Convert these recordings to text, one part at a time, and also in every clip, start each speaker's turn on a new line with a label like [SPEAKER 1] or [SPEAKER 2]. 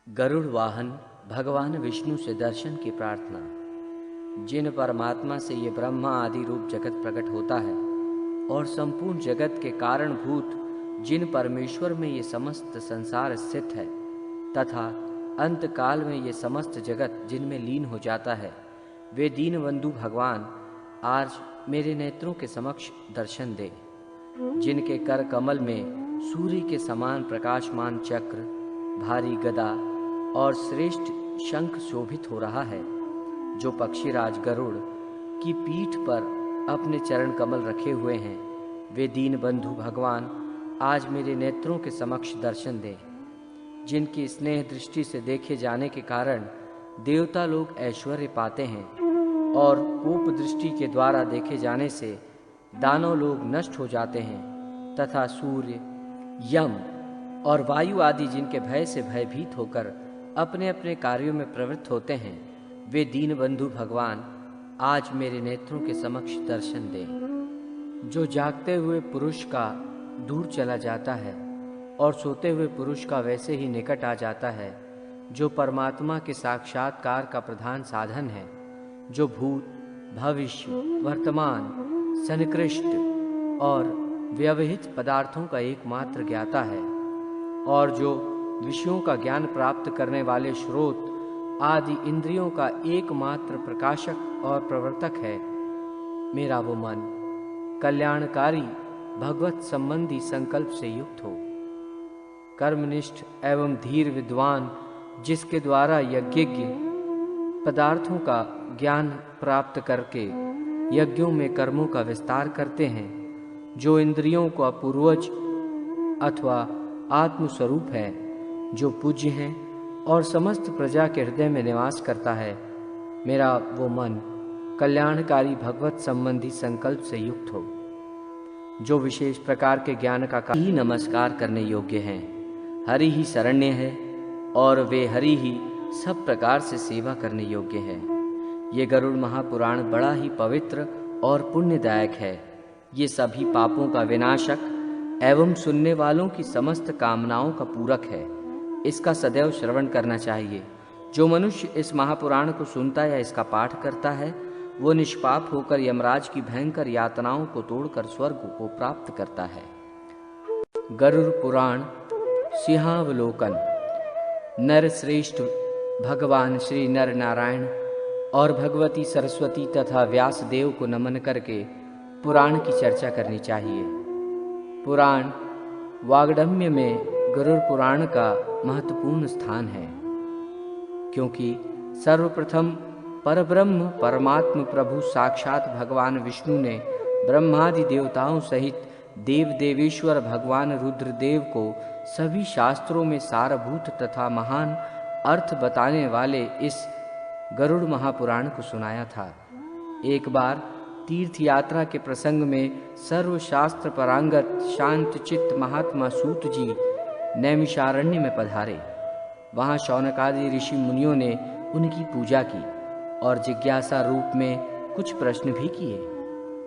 [SPEAKER 1] गरुड़ वाहन भगवान विष्णु से दर्शन की प्रार्थना। जिन परमात्मा से ये ब्रह्मा आदि रूप जगत प्रकट होता है और संपूर्ण जगत के कारणभूत जिन परमेश्वर में ये समस्त संसार स्थित है तथा अंत काल में ये समस्त जगत जिनमें लीन हो जाता है, वे दीनबंधु भगवान आज मेरे नेत्रों के समक्ष दर्शन दे। जिनके कर कमल में सूर्य के समान प्रकाशमान चक्र, भारी गदा और श्रेष्ठ शंख शोभित हो रहा है, जो पक्षीराज गरुड़ की पीठ पर अपने चरण कमल रखे हुए हैं, वे दीनबंधु भगवान आज मेरे नेत्रों के समक्ष दर्शन दें। जिनकी स्नेह दृष्टि से देखे जाने के कारण देवता लोग ऐश्वर्य पाते हैं और कोप दृष्टि के द्वारा देखे जाने से दानव लोग नष्ट हो जाते हैं, तथा सूर्य, यम और वायु आदि जिनके भय से भयभीत होकर अपने अपने कार्यों में प्रवृत्त होते हैं, वे दीनबंधु भगवान आज मेरे नेत्रों के समक्ष दर्शन दें। जो जागते हुए पुरुष का दूर चला जाता है और सोते हुए पुरुष का वैसे ही निकट आ जाता है, जो परमात्मा के साक्षात्कार का प्रधान साधन है, जो भूत, भविष्य, वर्तमान, सन्निकृष्ट और व्यवहित पदार्थों का एकमात्र ज्ञाता है, और जो विषयों का ज्ञान प्राप्त करने वाले स्रोत आदि इंद्रियों का एकमात्र प्रकाशक और प्रवर्तक है, मेरा वो मन कल्याणकारी भगवत संबंधी संकल्प से युक्त हो। कर्मनिष्ठ एवं धीर विद्वान, जिसके द्वारा यज्ञज्ञ पदार्थों का ज्ञान प्राप्त करके यज्ञों में कर्मों का विस्तार करते हैं, जो इंद्रियों का पूर्वज अथवा आत्मस्वरूप है, जो पूज्य हैं और समस्त प्रजा के हृदय में निवास करता है, मेरा वो मन कल्याणकारी भगवत संबंधी संकल्प से युक्त हो। जो विशेष प्रकार के ज्ञान का ही नमस्कार करने योग्य हैं, हरि ही शरण्य है और वे हरि ही सब प्रकार से सेवा करने योग्य है। ये गरुड़ महापुराण बड़ा ही पवित्र और पुण्यदायक है। ये सभी पापों का विनाशक एवं सुनने वालों की समस्त कामनाओं का पूरक है। इसका सदैव श्रवण करना चाहिए। जो मनुष्य इस महापुराण को सुनता या इसका पाठ करता है, वो निष्पाप होकर यमराज की भयंकर यातनाओं को तोड़कर स्वर्ग को प्राप्त करता है। गरुड़ पुराण सिंहावलोकन। नर श्रेष्ठ भगवान श्री नर नारायण और भगवती सरस्वती तथा व्यास देव को नमन करके पुराण की चर्चा करनी चाहिए। पुराण वाग्दम्य में गरुड़ पुराण का महत्वपूर्ण स्थान है, क्योंकि सर्वप्रथम परब्रह्म परमात्म प्रभु साक्षात भगवान विष्णु ने ब्रह्मादि देवताओं सहित देव देवेश्वर भगवान रुद्रदेव को सभी शास्त्रों में सारभूत तथा महान अर्थ बताने वाले इस गरुड़ महापुराण को सुनाया था। एक बार तीर्थ यात्रा के प्रसंग में सर्वशास्त्र परांगत शांत चित्त महात्मा सूत जी नैमिषारण्य में पधारे। वहाँ शौनकादि ऋषि मुनियों ने उनकी पूजा की और जिज्ञासा रूप में कुछ प्रश्न भी किए।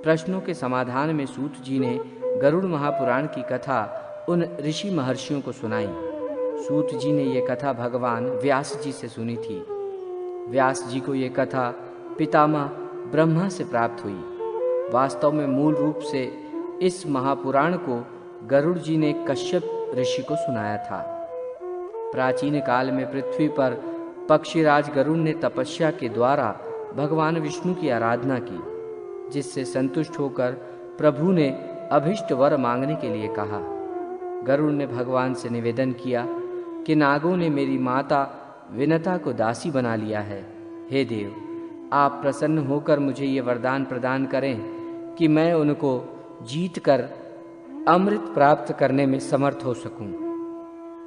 [SPEAKER 1] प्रश्नों के समाधान में सूत जी ने गरुड़ महापुराण की कथा उन ऋषि महर्षियों को सुनाई। सूत जी ने ये कथा भगवान व्यास जी से सुनी थी। व्यास जी को ये कथा पितामह ब्रह्मा से प्राप्त हुई। वास्तव में मूल रूप से इस महापुराण को गरुड़ जी ने कश्यप ऋषि को सुनाया था। प्राचीन काल में पृथ्वी पर पक्षीराज गरुड़ ने तपस्या के द्वारा भगवान विष्णु की आराधना की, जिससे संतुष्ट होकर प्रभु ने अभिष्ट वर मांगने के लिए कहा। गरुड़ ने भगवान से निवेदन किया कि नागों ने मेरी माता विनता को दासी बना लिया है। हे देव, आप प्रसन्न होकर मुझे ये वरदान प्रदान करें कि मैं उनको जीतकर अमृत प्राप्त करने में समर्थ हो सकूं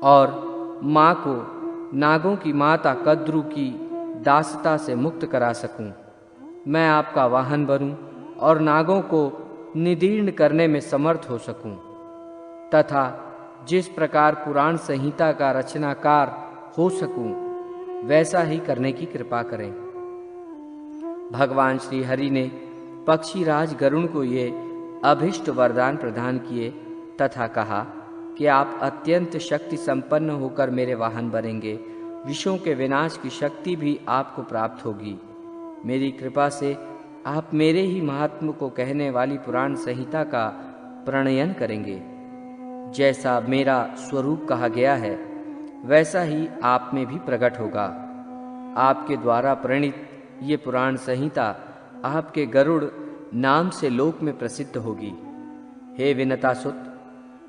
[SPEAKER 1] और माँ को नागों की माता कद्रु की दासता से मुक्त करा सकूं। मैं आपका वाहन बनूं और नागों को निदीर्ण करने में समर्थ हो सकूं, तथा जिस प्रकार पुराण संहिता का रचनाकार हो सकूं, वैसा ही करने की कृपा करें। भगवान श्री हरि ने पक्षीराज गरुड़ को ये अभिष्ट वरदान प्रदान किए तथा कहा कि आप अत्यंत शक्ति संपन्न होकर मेरे वाहन बनेंगे विषयों के विनाश की शक्ति भी आपको प्राप्त होगी। मेरी कृपा से आप मेरे ही महात्म को कहने वाली पुराण संहिता का प्रणयन करेंगे। जैसा मेरा स्वरूप कहा गया है वैसा ही आप में भी प्रकट होगा। आपके द्वारा प्रणीत ये पुराण संहिता आपके गरुड़ नाम से लोक में प्रसिद्ध होगी। हे विनतासुत,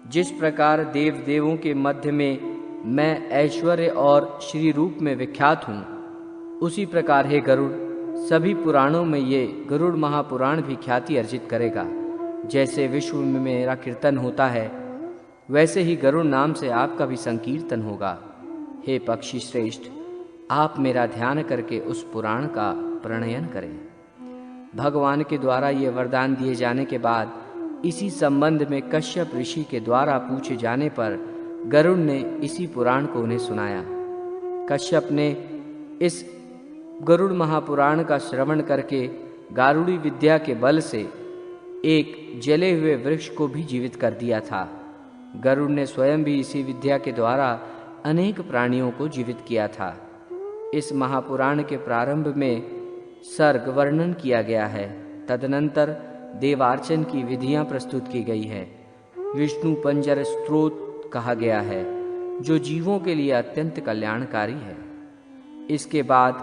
[SPEAKER 1] जिस प्रकार देव देवों के मध्य में मैं ऐश्वर्य और श्री रूप में विख्यात हूँ, उसी प्रकार हे गरुड़, सभी पुराणों में ये गरुड़ महापुराण भी ख्याति अर्जित करेगा। जैसे विश्व में मेरा कीर्तन होता है वैसे ही गरुड़ नाम से आपका भी संकीर्तन होगा। हे पक्षी श्रेष्ठ, आप मेरा ध्यान करके उस पुराण का प्रणयन करें। भगवान के द्वारा ये वरदान दिए जाने के बाद इसी संबंध में कश्यप ऋषि के द्वारा पूछे जाने पर गरुड़ ने इसी पुराण को उन्हें सुनाया। कश्यप ने इस गरुड़ महापुराण का श्रवण करके गारुड़ी विद्या के बल से एक जले हुए वृक्ष को भी जीवित कर दिया था। गरुड़ ने स्वयं भी इसी विद्या के द्वारा अनेक प्राणियों को जीवित किया था। इस महापुराण के प्रारंभ में सर्ग वर्णन किया गया है। तदनंतर देवार्चन की विधियां प्रस्तुत की गई है। विष्णु पंजर स्तोत्र कहा गया है जो जीवों के लिए अत्यंत कल्याणकारी है। इसके बाद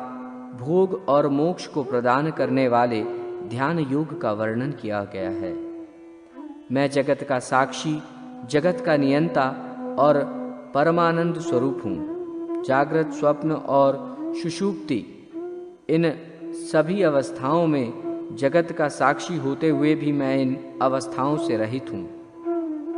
[SPEAKER 1] भोग और मोक्ष को प्रदान करने वाले ध्यान योग का वर्णन किया गया है। मैं जगत का साक्षी, जगत का नियंता और परमानंद स्वरूप हूँ। जागृत, स्वप्न और सुषुप्ति, इन सभी अवस्थाओं में जगत का साक्षी होते हुए भी मैं इन अवस्थाओं से रहित हूँ।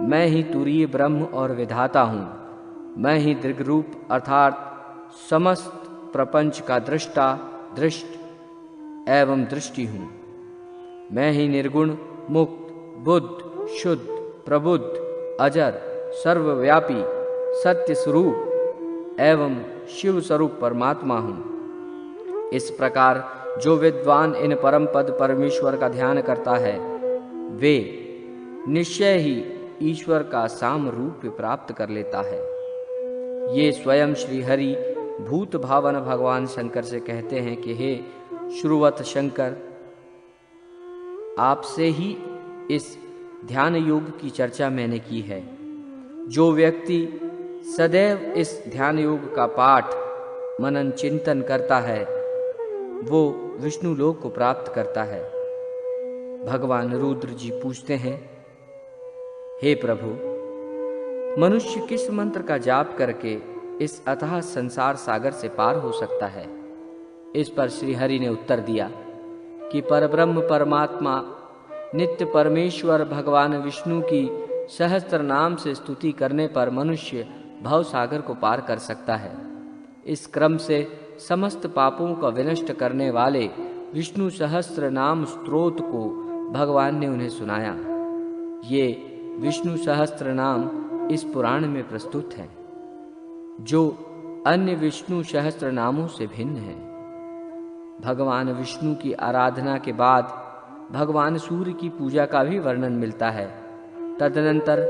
[SPEAKER 1] मैं ही तुरीय ब्रह्म और विधाता हूँ। मैं ही दृग्रूप अर्थात समस्त प्रपंच का दृष्टा, दृष्ट एवं दृष्टि हूँ। मैं ही निर्गुण, मुक्त, बुद्ध, शुद्ध, प्रबुद्ध, अजर, सर्वव्यापी, सत्य स्वरूप एवं शिव स्वरूप परमात्मा हूँ। इस प्रकार जो विद्वान इन परम पद परमेश्वर का ध्यान करता है वे निश्चय ही ईश्वर का साम रूप प्राप्त कर लेता है। ये स्वयं श्री हरि भूत भावन भगवान शंकर से कहते हैं कि हे श्रुवत शंकर, आपसे ही इस ध्यान योग की चर्चा मैंने की है। जो व्यक्ति सदैव इस ध्यान योग का पाठ मनन चिंतन करता है वो विष्णु लोक को प्राप्त करता है। भगवान रुद्र जी पूछते हैं, हे प्रभु, मनुष्य किस मंत्र का जाप करके इस अथाह संसार सागर से पार हो सकता है? इस पर श्री हरि ने उत्तर दिया कि परब्रह्म परमात्मा नित्य परमेश्वर भगवान विष्णु की सहस्त्र नाम से स्तुति करने पर मनुष्य भव सागर को पार कर सकता है। इस क्रम से समस्त पापों का विनष्ट करने वाले विष्णु सहस्त्र नाम स्तोत्र को भगवान ने उन्हें सुनाया। ये विष्णु सहस्त्र नाम इस पुराण में प्रस्तुत हैं, जो अन्य विष्णु सहस्त्र नामों से भिन्न है। भगवान विष्णु की आराधना के बाद भगवान सूर्य की पूजा का भी वर्णन मिलता है। तदनंतर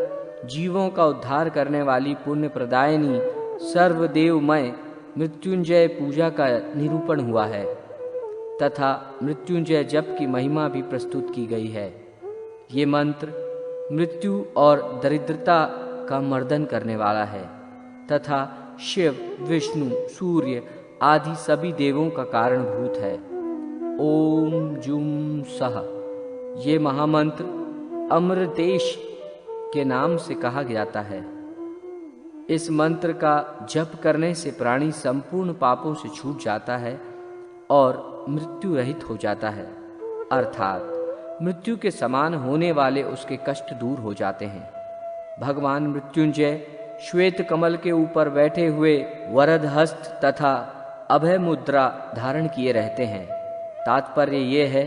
[SPEAKER 1] जीवों का उद्धार करने वाली पुण्य प्रदायिनी सर्वदेवमय मृत्युंजय पूजा का निरूपण हुआ है तथा मृत्युंजय जप की महिमा भी प्रस्तुत की गई है। ये मंत्र मृत्यु और दरिद्रता का मर्दन करने वाला है तथा शिव, विष्णु, सूर्य आदि सभी देवों का कारणभूत है। ओम जुम सह, ये महामंत्र अमृतेश के नाम से कहा जाता है। इस मंत्र का जप करने से प्राणी संपूर्ण पापों से छूट जाता है और मृत्यु रहित हो जाता है, अर्थात मृत्यु के समान होने वाले उसके कष्ट दूर हो जाते हैं। भगवान मृत्युंजय श्वेत कमल के ऊपर बैठे हुए वरद हस्त तथा अभय मुद्रा धारण किए रहते हैं। तात्पर्य ये है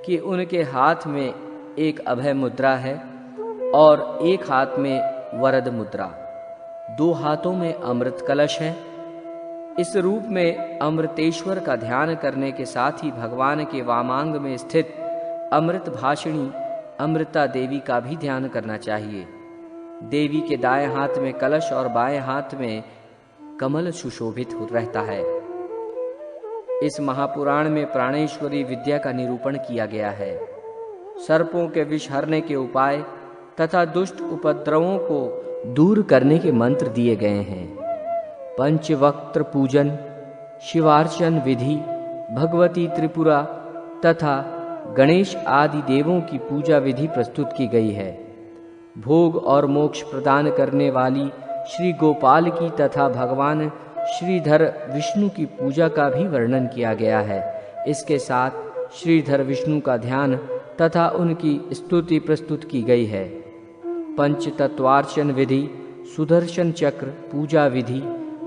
[SPEAKER 1] कि उनके हाथ में एक अभय मुद्रा है और एक हाथ में वरद मुद्रा, दो हाथों में अमृत कलश है। इस रूप में अमृतेश्वर का ध्यान करने के साथ ही भगवान के वामांग में स्थित अमृत भाषिणी अमृता देवी का भी ध्यान करना चाहिए। देवी के दाएं हाथ में कलश और बाएं हाथ में कमल सुशोभित रहता है। इस महापुराण में प्राणेश्वरी विद्या का निरूपण किया गया है। सर्पों के विष हरने के उपाय तथा दुष्ट उपद्रवों को दूर करने के मंत्र दिए गए हैं। पंचवक्त्र पूजन, शिवार्चन विधि, भगवती त्रिपुरा तथा गणेश आदि देवों की पूजा विधि प्रस्तुत की गई है। भोग और मोक्ष प्रदान करने वाली श्री गोपाल की तथा भगवान श्रीधर विष्णु की पूजा का भी वर्णन किया गया है। इसके साथ श्रीधर विष्णु का ध्यान तथा उनकी स्तुति प्रस्तुत की गई है। पंचतत्वार्चन विधि, सुदर्शन चक्र पूजा विधि,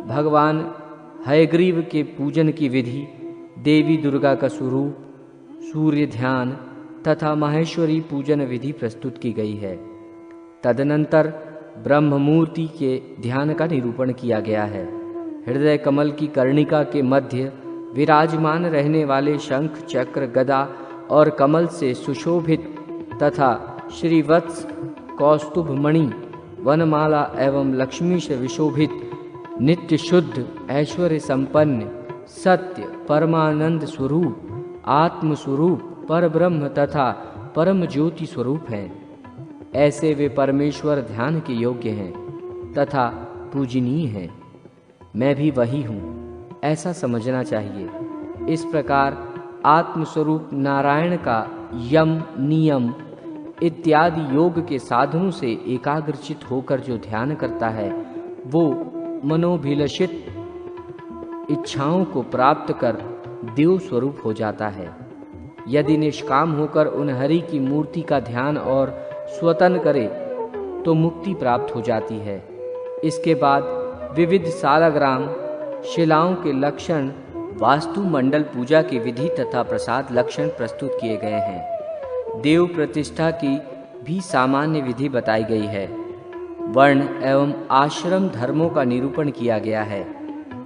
[SPEAKER 1] भगवान हयग्रीव के पूजन की विधि, देवी दुर्गा का स्वरूप, सूर्य ध्यान तथा माहेश्वरी पूजन विधि प्रस्तुत की गई है। तदनंतर ब्रह्म मूर्ति के ध्यान का निरूपण किया गया है। हृदय कमल की कर्णिका के मध्य विराजमान रहने वाले शंख, चक्र, गदा और कमल से सुशोभित तथा श्रीवत्स, कौस्तुभ मणि, वनमाला एवं लक्ष्मी से विशोभित, नित्य शुद्ध, ऐश्वर्य संपन्न, सत्य, परमानंद स्वरूप, आत्म स्वरूप, परब्रह्म तथा परम ज्योति स्वरूप हैं। ऐसे वे परमेश्वर ध्यान के योग्य हैं तथा पूजनीय हैं। मैं भी वही हूँ, ऐसा समझना चाहिए। इस प्रकार आत्मस्वरूप नारायण का यम, नियम इत्यादि योग के साधनों से एकाग्रचित होकर जो ध्यान करता है, वो मनोभिलषित इच्छाओं को प्राप्त कर देव स्वरूप हो जाता है। यदि निष्काम होकर उन हरि की मूर्ति का ध्यान और स्वतन करे तो मुक्ति प्राप्त हो जाती है। इसके बाद विविध सालग्राम शिलाओं के लक्षण, वास्तु मंडल पूजा की विधि तथा प्रसाद लक्षण प्रस्तुत किए गए हैं। देव प्रतिष्ठा की भी सामान्य विधि बताई गई है। वर्ण एवं आश्रम धर्मों का निरूपण किया गया है।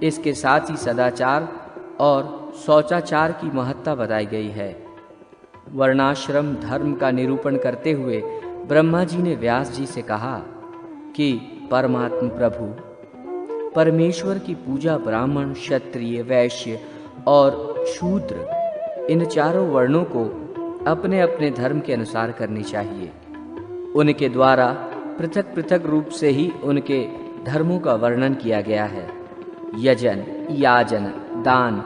[SPEAKER 1] इसके साथ ही सदाचार और शौचाचार की महत्ता बताई गई है। वर्णाश्रम धर्म का निरूपण करते हुए ब्रह्मा जी ने व्यास जी से कहा कि परमात्मा प्रभु परमेश्वर की पूजा ब्राह्मण, क्षत्रिय, वैश्य और शूद्र इन चारों वर्णों को अपने अपने धर्म के अनुसार करनी चाहिए। उनके द्वारा पृथक पृथक रूप से ही उनके धर्मों का वर्णन किया गया है। यजन, याजन, दान,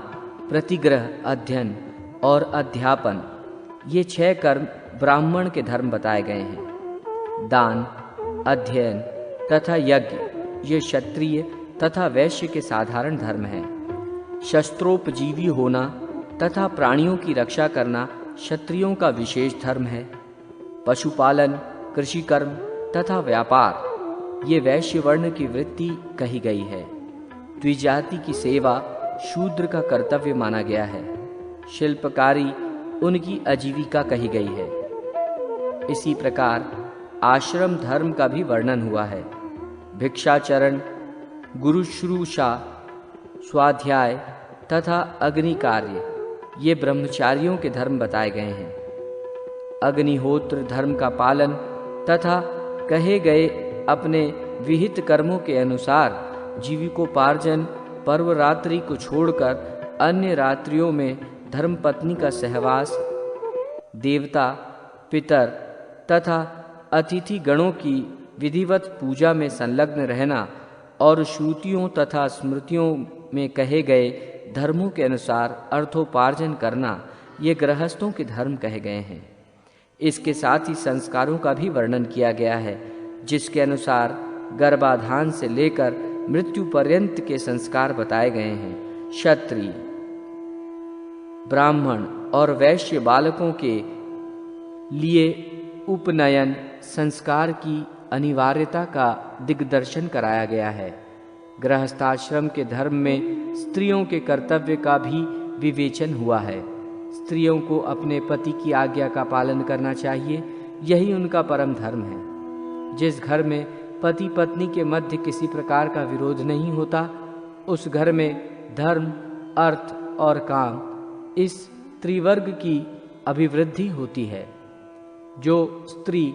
[SPEAKER 1] प्रतिग्रह, अध्ययन और अध्यापन, ये 6 कर्म ब्राह्मण के धर्म बताए गए हैं। दान, अध्ययन तथा यज्ञ ये क्षत्रिय तथा वैश्य के साधारण धर्म हैं। शस्त्रोपजीवी होना तथा प्राणियों की रक्षा करना क्षत्रियों का विशेष धर्म है। पशुपालन, कृषि कर्म तथा व्यापार ये वैश्य वर्ण की वृत्ति कही गई है। द्विजाति की सेवा शूद्र का कर्तव्य माना गया है। शिल्पकारी उनकी आजीविका कही गई है। इसी प्रकार आश्रम धर्म का भी वर्णन हुआ है। भिक्षाचरण, गुरुश्रूषा, स्वाध्याय तथा अग्नि कार्य ये ब्रह्मचारियों के धर्म बताए गए हैं। अग्निहोत्र धर्म का पालन तथा कहे गए अपने विहित कर्मों के अनुसार जीविकोपार्जन पर्व रात्रि को छोड़कर अन्य रात्रियों में धर्मपत्नी का सहवास, देवता, पितर तथा अतिथि गणों की विधिवत पूजा में संलग्न रहना और श्रुतियों तथा स्मृतियों में कहे गए धर्मों के अनुसार अर्थोपार्जन करना ये गृहस्थों के धर्म कहे गए हैं। इसके साथ ही संस्कारों का भी वर्णन किया गया है, जिसके अनुसार गर्भाधान से लेकर मृत्यु पर्यंत के संस्कार बताए गए हैं। क्षत्रिय, ब्राह्मण और वैश्य बालकों के लिए उपनयन संस्कार की अनिवार्यता का दिग्दर्शन कराया गया है। गृहस्थाश्रम के धर्म में स्त्रियों के कर्तव्य का भी विवेचन हुआ है। स्त्रियों को अपने पति की आज्ञा का पालन करना चाहिए, यही उनका परम धर्म है। जिस घर में पति पत्नी के मध्य किसी प्रकार का विरोध नहीं होता, उस घर में धर्म, अर्थ और काम इस त्रिवर्ग की अभिवृद्धि होती है। जो स्त्री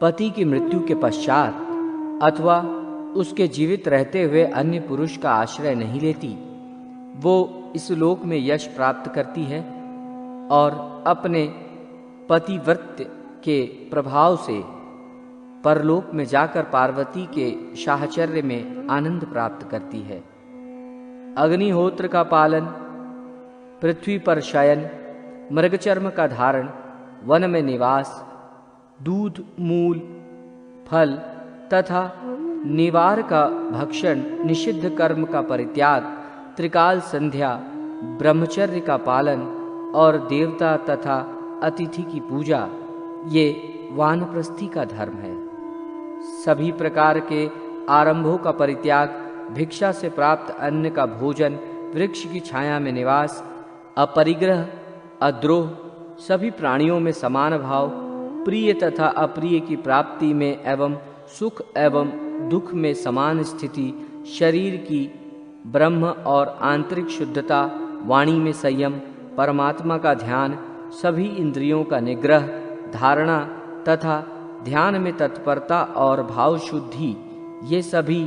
[SPEAKER 1] पति की मृत्यु के पश्चात अथवा उसके जीवित रहते हुए अन्य पुरुष का आश्रय नहीं लेती, वो इस लोक में यश प्राप्त करती है और अपने पतिव्रत्य के प्रभाव से परलोक में जाकर पार्वती के साहचर्य में आनंद प्राप्त करती है। अग्निहोत्र का पालन, पृथ्वी पर शयन, मृगचर्म का धारण, वन में निवास, दूध, मूल, फल तथा निवार का भक्षण, निषिद्ध कर्म का परित्याग, त्रिकाल संध्या, ब्रह्मचर्य का पालन और देवता तथा अतिथि की पूजा, ये वानप्रस्थी का धर्म है। सभी प्रकार के आरंभों का परित्याग, भिक्षा से प्राप्त अन्न का भोजन, वृक्ष की छाया में निवास, अपरिग्रह, अद्रोह, सभी प्राणियों में समान भाव, प्रिय तथा अप्रिय की प्राप्ति में एवं सुख एवं दुख में समान स्थिति, शरीर की ब्रह्म और आंतरिक शुद्धता, वाणी में संयम, परमात्मा का ध्यान, सभी इंद्रियों का निग्रह, धारणा तथा ध्यान में तत्परता और भाव शुद्धि, ये सभी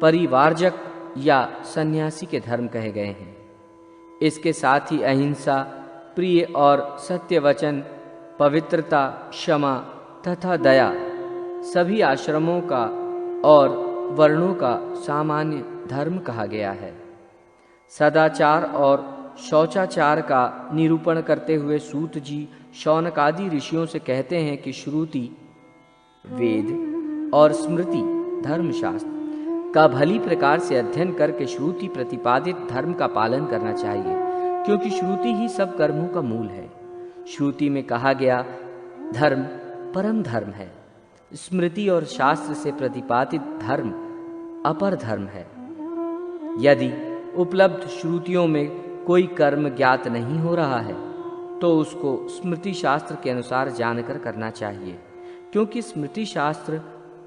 [SPEAKER 1] परिवारजक या सन्यासी के धर्म कहे गए हैं। इसके साथ ही अहिंसा, प्रिय और सत्य वचन, पवित्रता, क्षमा तथा दया सभी आश्रमों का और वर्णों का सामान्य धर्म कहा गया है। सदाचार और शौचाचार का निरूपण करते हुए सूत जी शौनक आदि ऋषियों से कहते हैं कि श्रुति, वेद और स्मृति धर्मशास्त्र का भली प्रकार से अध्ययन करके श्रुति प्रतिपादित धर्म का पालन करना चाहिए, क्योंकि श्रुति ही सब कर्मों का मूल है। श्रुति में कहा गया धर्म परम धर्म है। स्मृति और शास्त्र से प्रतिपादित धर्म अपर धर्म है। यदि उपलब्ध श्रुतियों में कोई कर्म ज्ञात नहीं हो रहा है तो उसको स्मृति शास्त्र के अनुसार जानकर करना चाहिए, क्योंकि स्मृति शास्त्र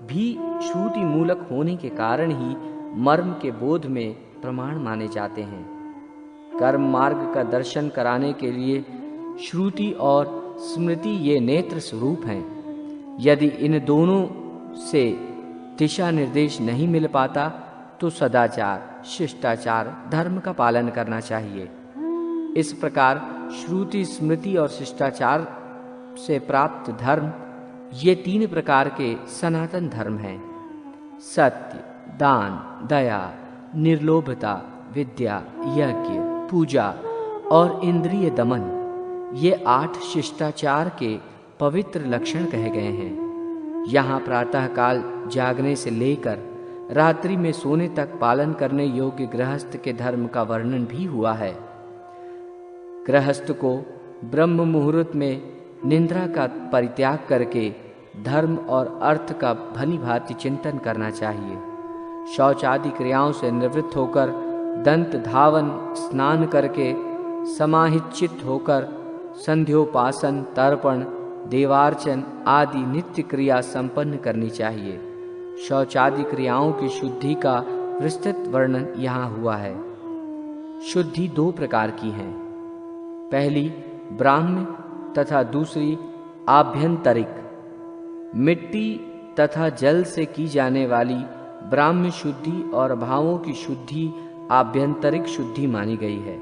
[SPEAKER 1] भी श्रुति मूलक होने के कारण ही मर्म के बोध में प्रमाण माने जाते हैं। कर्म मार्ग का दर्शन कराने के लिए श्रुति और स्मृति ये नेत्र स्वरूप हैं। यदि इन दोनों से दिशा निर्देश नहीं मिल पाता तो सदाचार, शिष्टाचार, धर्म का पालन करना चाहिए। इस प्रकार श्रुति, स्मृति और शिष्टाचार से प्राप्त धर्म ये तीन प्रकार के सनातन धर्म हैं। सत्य, दान, दया, निर्लोभता, विद्या, यज्ञ, पूजा और इंद्रिय दमन, ये 8 शिष्टाचार के पवित्र लक्षण कहे गए हैं। यहाँ प्रातःकाल जागने से लेकर रात्रि में सोने तक पालन करने योग्य गृहस्थ के धर्म का वर्णन भी हुआ है। गृहस्थ को ब्रह्म मुहूर्त में निंद्रा का परित्याग करके धर्म और अर्थ का भली भांति चिंतन करना चाहिए। शौच आदि क्रियाओं से निवृत्त होकर दंत धावन, स्नान करके समाहित चित्त होकर संध्योपासन, तर्पण, देवार्चन आदि नित्य क्रिया संपन्न करनी चाहिए। शौचादि क्रियाओं की शुद्धि का विस्तृत वर्णन यहाँ हुआ है। शुद्धि 2 प्रकार की है। पहली ब्राह्म्य तथा दूसरी आभ्यंतरिक। मिट्टी तथा जल से की जाने वाली ब्राह्म्य शुद्धि और भावों की शुद्धि आभ्यंतरिक शुद्धि मानी गई है।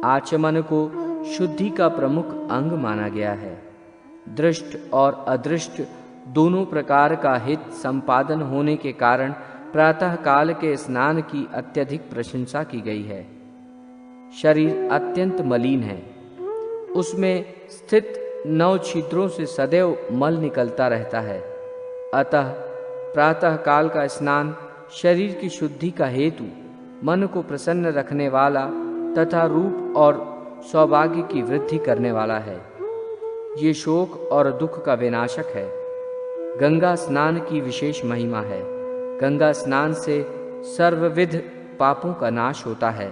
[SPEAKER 1] आचमन को शुद्धि का प्रमुख अंग माना गया है। दृष्ट और अदृष्ट दोनों प्रकार का हित संपादन होने के कारण प्रातः काल के स्नान की अत्यधिक प्रशंसा की गई है। शरीर अत्यंत मलिन है, उसमें स्थित 9 छिद्रों से सदैव मल निकलता रहता है। अतः प्रातः काल का स्नान शरीर की शुद्धि का हेतु, मन को प्रसन्न रखने वाला तथा रूप और सौभाग्य की वृद्धि करने वाला है। ये शोक और दुख का विनाशक है। गंगा स्नान की विशेष महिमा है। गंगा स्नान से सर्वविध पापों का नाश होता है।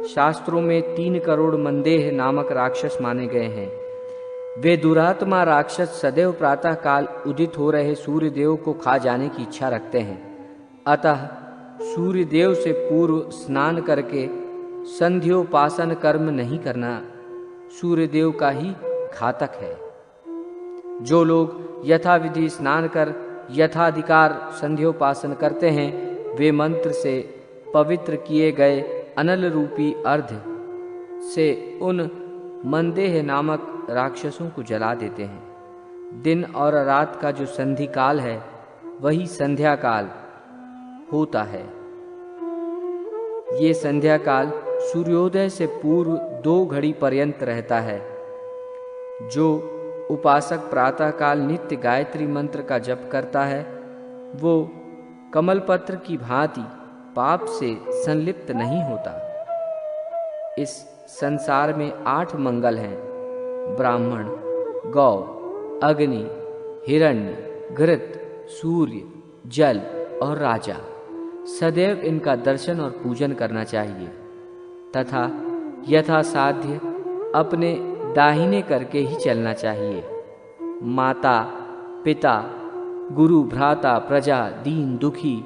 [SPEAKER 1] शास्त्रों में 3 करोड़ मंदेह नामक राक्षस माने गए हैं। वे दुरात्मा राक्षस सदैव प्रातः काल उदित हो रहे सूर्य देव को खा जाने की इच्छा रखते हैं। अतः सूर्य देव से पूर्व स्नान करके संध्योपासन कर्म नहीं करना सूर्य देव का ही घातक है। जो लोग यथाविधि स्नान कर यथाधिकार संध्योपासन करते हैं, वे मंत्र से पवित्र किए गए अनल रूपी अर्ध से उन मंदेह नामक राक्षसों को जला देते हैं। दिन और रात का जो संधि काल है वही संध्या काल होता है। ये संध्या काल सूर्योदय से पूर्व 2 घड़ी पर्यंत रहता है। जो उपासक प्रातः काल नित्य गायत्री मंत्र का जप करता है, वो कमलपत्र की भांति पाप से संलिप्त नहीं होता। इस संसार में 8 मंगल हैं: ब्राह्मण, गौ, अग्नि, हिरण्य, घृत, सूर्य, जल और राजा। सदैव इनका दर्शन और पूजन करना चाहिए तथा यथासाध्य अपने दाहिने करके ही चलना चाहिए। माता, पिता, गुरु, भ्राता, प्रजा, दीन, दुखी,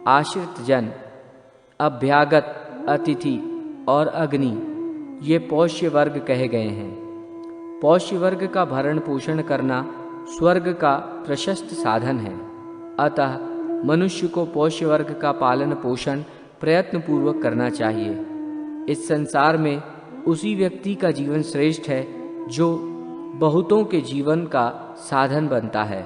[SPEAKER 1] आश्रित जन, अभ्यागत, अतिथि और अग्नि, ये पौष्य वर्ग कहे गए हैं। पौष्य वर्ग का भरण पोषण करना स्वर्ग का प्रशस्त साधन है। अतः मनुष्य को पौष्य वर्ग का पालन पोषण प्रयत्न पूर्वक करना चाहिए। इस संसार में उसी व्यक्ति का जीवन श्रेष्ठ है जो बहुतों के जीवन का साधन बनता है,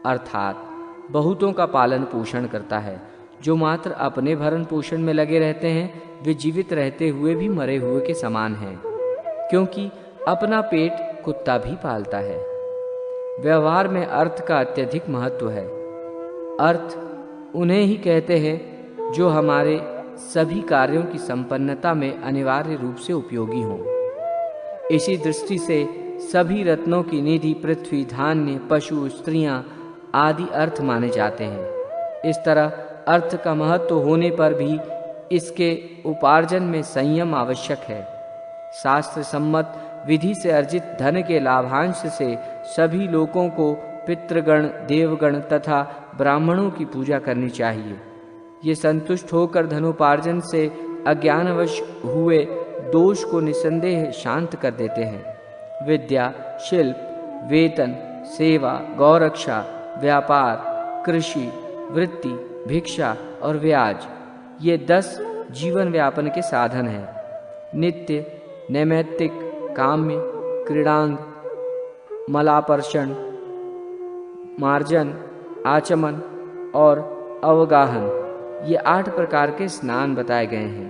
[SPEAKER 1] अर्थात बहुतों का पालन पोषण करता है। जो मात्र अपने भरण पोषण में लगे रहते हैं, वे जीवित रहते हुए भी मरे हुए के समान हैं, क्योंकि अपना पेट कुत्ता भी पालता है। व्यवहार में अर्थ का अत्यधिक महत्व है। अर्थ उन्हें ही कहते हैं जो हमारे सभी कार्यों की संपन्नता में अनिवार्य रूप से उपयोगी हों। इसी दृष्टि से सभी रत्नों की निधि पृथ्वी, धान्य, पशु, स्त्रियां आदि अर्थ माने जाते हैं। इस तरह अर्थ का महत्व होने पर भी इसके उपार्जन में संयम आवश्यक है। शास्त्र सम्मत विधि से अर्जित धन के लाभांश से सभी लोगों को पितृगण, देवगण तथा ब्राह्मणों की पूजा करनी चाहिए। ये संतुष्ट होकर धनोपार्जन से अज्ञानवश हुए दोष को निसंदेह शांत कर देते हैं। विद्या, शिल्प, वेतन, सेवा, गौरक्षा, व्यापार, कृषि, वृत्ति, भिक्षा और व्याज, ये 10 जीवन व्यापन के साधन हैं। नित्य, नैमित्तिक, काम्य, क्रीडांग, मलापर्षण, मार्जन, आचमन और अवगाहन, ये 8 प्रकार के स्नान बताए गए हैं।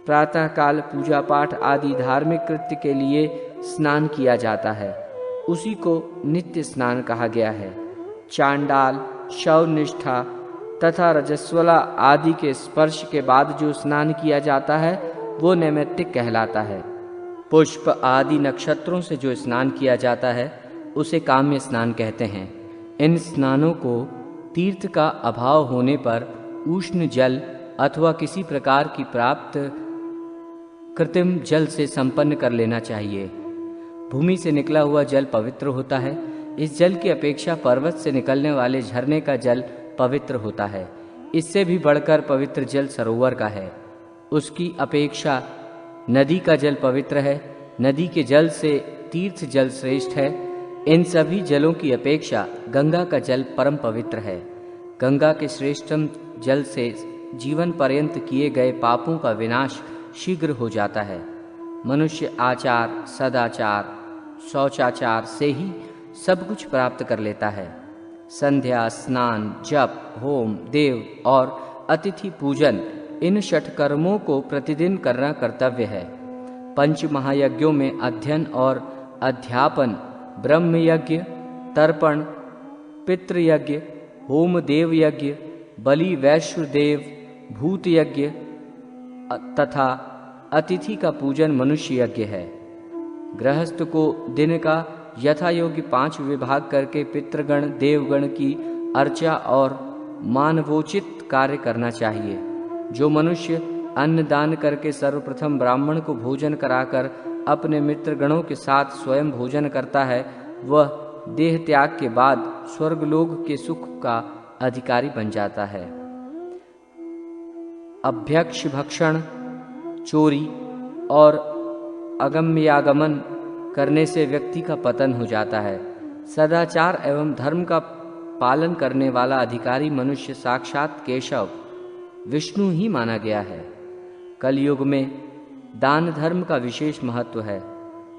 [SPEAKER 1] प्रातः काल पूजा पाठ आदि धार्मिक कृत्य के लिए स्नान किया जाता है, उसी को नित्य स्नान कहा गया है। चांडाल, शवनिष्ठा तथा रजस्वला आदि के स्पर्श के बाद जो स्नान किया जाता है वो नैमित्तिक कहलाता है। पुष्प आदि नक्षत्रों से जो स्नान किया जाता है उसे काम्य स्नान कहते हैं। इन स्नानों को तीर्थ का अभाव होने पर उष्ण जल अथवा किसी प्रकार की प्राप्त कृत्रिम जल से संपन्न कर लेना चाहिए। भूमि से निकला हुआ जल पवित्र होता है। इस जल की अपेक्षा पर्वत से निकलने वाले झरने का जल पवित्र होता है। इससे भी बढ़कर पवित्र जल सरोवर का है। उसकी अपेक्षा नदी का जल पवित्र है। नदी के जल से तीर्थ जल श्रेष्ठ है। इन सभी जलों की अपेक्षा गंगा का जल परम पवित्र है। गंगा के श्रेष्ठतम जल से जीवन पर्यंत किए गए पापों का विनाश शीघ्र हो जाता है। मनुष्य आचार, सदाचार, शौचाचार से ही सब कुछ प्राप्त कर लेता है। संध्या, स्नान, जप, होम, देव और अतिथि पूजन, इन षटकर्मों को प्रतिदिन करना कर्तव्य है। पंच महायज्ञों में अध्ययन और अध्यापन, ब्रह्म यज्ञ, तर्पण, पितृयज्ञ, होम देव यज्ञ, बलि वैश्व देव, भूत यज्ञ तथा अतिथि का पूजन मनुष्य यज्ञ है। गृहस्थ को दिन का यथा योग्य 5 विभाग करके पितृगण, देवगण की अर्चा और मानवोचित कार्य करना चाहिए। जो मनुष्य अन्न दान करके सर्वप्रथम ब्राह्मण को भोजन कराकर अपने मित्रगणों के साथ स्वयं भोजन करता है, वह देह त्याग के बाद स्वर्गलोक के सुख का अधिकारी बन जाता है। अभ्यक्ष भक्षण, चोरी और अगम्यागमन करने से व्यक्ति का पतन हो जाता है। सदाचार एवं धर्म का पालन करने वाला अधिकारी मनुष्य साक्षात केशव विष्णु ही माना गया है। कलयुग में दान धर्म का विशेष महत्व है।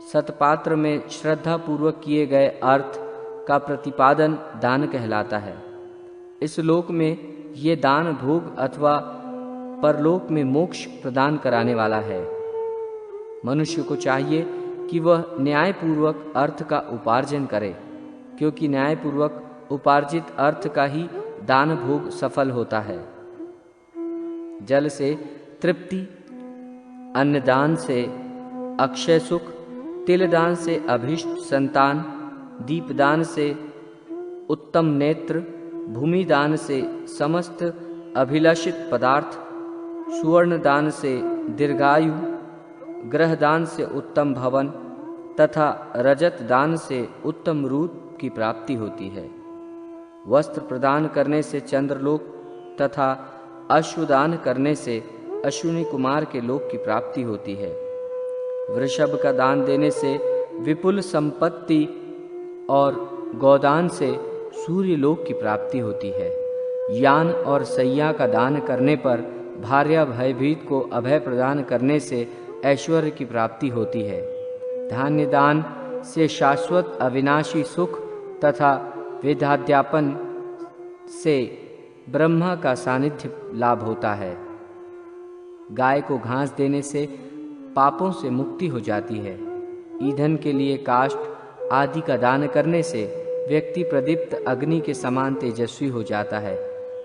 [SPEAKER 1] सतपात्र में श्रद्धा पूर्वक किए गए अर्थ का प्रतिपादन दान कहलाता है। इस लोक में ये दान भोग अथवा परलोक में मोक्ष प्रदान कराने वाला है। मनुष्य को चाहिए कि वह न्यायपूर्वक अर्थ का उपार्जन करे, क्योंकि न्यायपूर्वक उपार्जित अर्थ का ही दान भोग सफल होता है। जल से तृप्ति, अन्नदान से अक्षय सुख, तिलदान से अभीष्ट संतान, दीपदान से उत्तम नेत्र, भूमिदान से समस्त अभिलषित पदार्थ, सुवर्ण दान से दीर्घायु, ग्रहदान से उत्तम भवन तथा रजत दान से उत्तम रूप की प्राप्ति होती है। वस्त्र प्रदान करने से चंद्रलोक तथा अश्वदान करने से अश्विनी कुमार के लोक की प्राप्ति होती है। वृषभ का दान देने से विपुल संपत्ति और गोदान से सूर्य लोक की प्राप्ति होती है। यान और सैया का दान करने पर भार्या भयभीत को अभय प्रदान करने से ऐश्वर्य की प्राप्ति होती है। धान्य दान से शाश्वत अविनाशी सुख तथा वेदाध्यापन से ब्रह्मा का सानिध्य लाभ होता है। गाय को घास देने से पापों से मुक्ति हो जाती है। ईंधन के लिए काष्ठ आदि का दान करने से व्यक्ति प्रदीप्त अग्नि के समान तेजस्वी हो जाता है।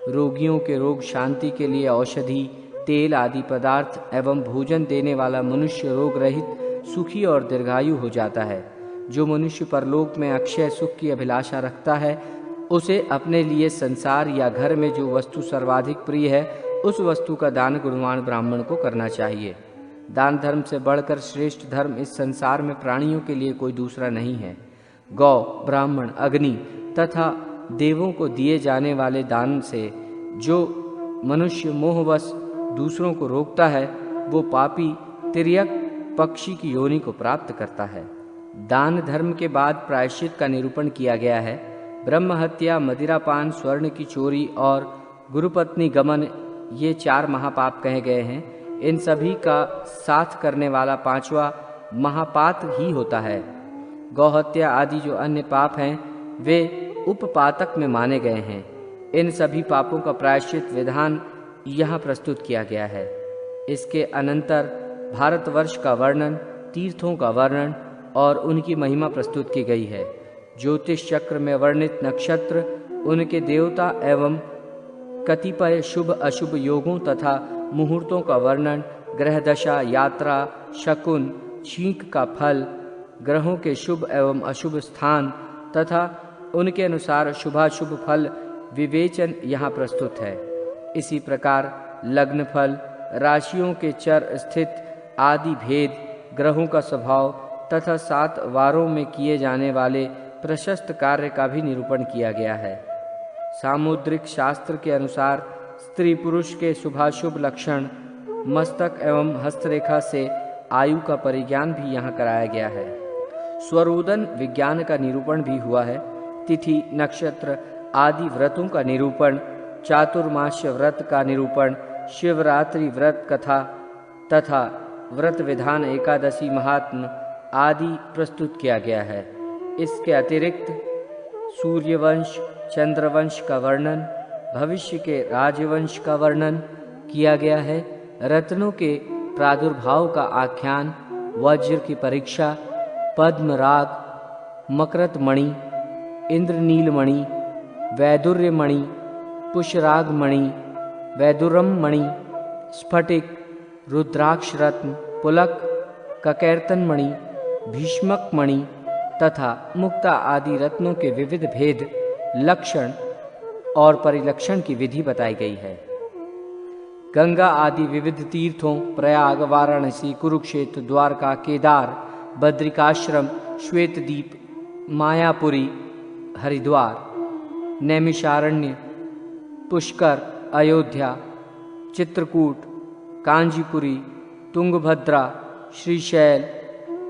[SPEAKER 1] रोगियों के रोग शांति के लिए औषधि, तेल आदि पदार्थ एवं भोजन देने वाला मनुष्य रोग रहित, सुखी और दीर्घायु हो जाता है। जो मनुष्य परलोक में अक्षय सुख की अभिलाषा रखता है, उसे अपने लिए संसार या घर में जो वस्तु सर्वाधिक प्रिय है, उस वस्तु का दान गुणवान ब्राह्मण को करना चाहिए। दान धर्म से बढ़कर श्रेष्ठ धर्म इस संसार में प्राणियों के लिए कोई दूसरा नहीं है। गौ, ब्राह्मण, अग्नि तथा देवों को दिए जाने वाले दान से जो मनुष्य मोहवश दूसरों को रोकता है, वो पापी तिर्यक पक्षी की योनि को प्राप्त करता है। दान धर्म के बाद प्रायश्चित का निरूपण किया गया है। ब्रह्म हत्या, मदिरापान, स्वर्ण की चोरी और गुरुपत्नी गमन, ये 4 महापाप कहे गए हैं। इन सभी का साथ करने वाला 5वां महापात ही होता है। गौहत्या आदि जो अन्य पाप हैं, वे उपपातक में माने गए हैं। इन सभी पापों का प्रायश्चित विधान यहाँ प्रस्तुत किया गया है। इसके अनंतर भारतवर्ष का वर्णन, तीर्थों का वर्णन और उनकी महिमा प्रस्तुत की गई है। ज्योतिष चक्र में वर्णित नक्षत्र, उनके देवता एवं कतिपय शुभ अशुभ योगों तथा मुहूर्तों का वर्णन, ग्रह दशा, यात्रा, शकुन, छींक का फल, ग्रहों के शुभ एवं अशुभ स्थान तथा उनके अनुसार शुभाशुभ फल विवेचन यहाँ प्रस्तुत है। इसी प्रकार लग्न फल, राशियों के चर स्थित आदि भेद, ग्रहों का स्वभाव तथा 7 वारों में किए जाने वाले प्रशस्त कार्य का भी निरूपण किया गया है। सामुद्रिक शास्त्र के अनुसार स्त्री पुरुष के शुभाशुभ लक्षण, मस्तक एवं हस्तरेखा से आयु का परिज्ञान भी यहाँ कराया गया है। स्वरोदन विज्ञान का निरूपण भी हुआ है। तिथि, नक्षत्र आदि व्रतों का निरूपण, चातुर्मास्य व्रत का निरूपण, शिवरात्रि व्रत कथा तथा व्रत विधान, एकादशी महात्म आदि प्रस्तुत किया गया है। इसके अतिरिक्त सूर्यवंश, चंद्रवंश का वर्णन, भविष्य के राजवंश का वर्णन किया गया है। रत्नों के प्रादुर्भाव का आख्यान, वज्र की परीक्षा, पद्मराग, मकरत मणि, इंद्रनील मणि, वैदुर्य मणि, पुष्यराग मणि, वैदुरम मणि, स्फटिक, रुद्राक्ष रत्न, पुलक, ककैर्तन मणि, भीष्मक मणि तथा मुक्ता आदि रत्नों के विविध भेद, लक्षण और परिलक्षण की विधि बताई गई है। गंगा आदि विविध तीर्थों, प्रयाग, वाराणसी, कुरुक्षेत्र, द्वारका, केदार, बद्रिकाश्रम, श्वेतदीप, मायापुरी, हरिद्वार, नैमिषारण्य, पुष्कर, अयोध्या, चित्रकूट, कांजीपुरी, तुंगभद्रा, श्रीशैल,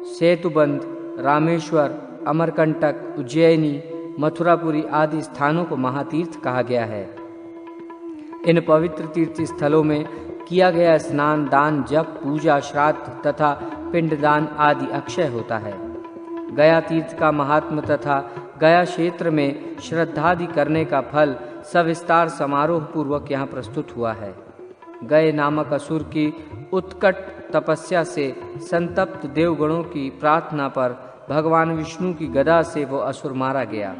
[SPEAKER 1] सेतुबंध, रामेश्वर, अमरकंटक, उज्जैनी, मथुरापुरी आदि स्थानों को महातीर्थ कहा गया है। इन पवित्र तीर्थ स्थलों में किया गया स्नान, दान, जप, पूजा, श्राद्ध तथा पिंडदान आदि अक्षय होता है। गया तीर्थ का महात्म तथा गया क्षेत्र में श्रद्धादि करने का फल सविस्तार समारोह पूर्वक यहाँ प्रस्तुत हुआ है। गए नामक असुर की उत्कट तपस्या से संतप्त देवगणों की प्रार्थना पर भगवान विष्णु की गदा से वो असुर मारा गया।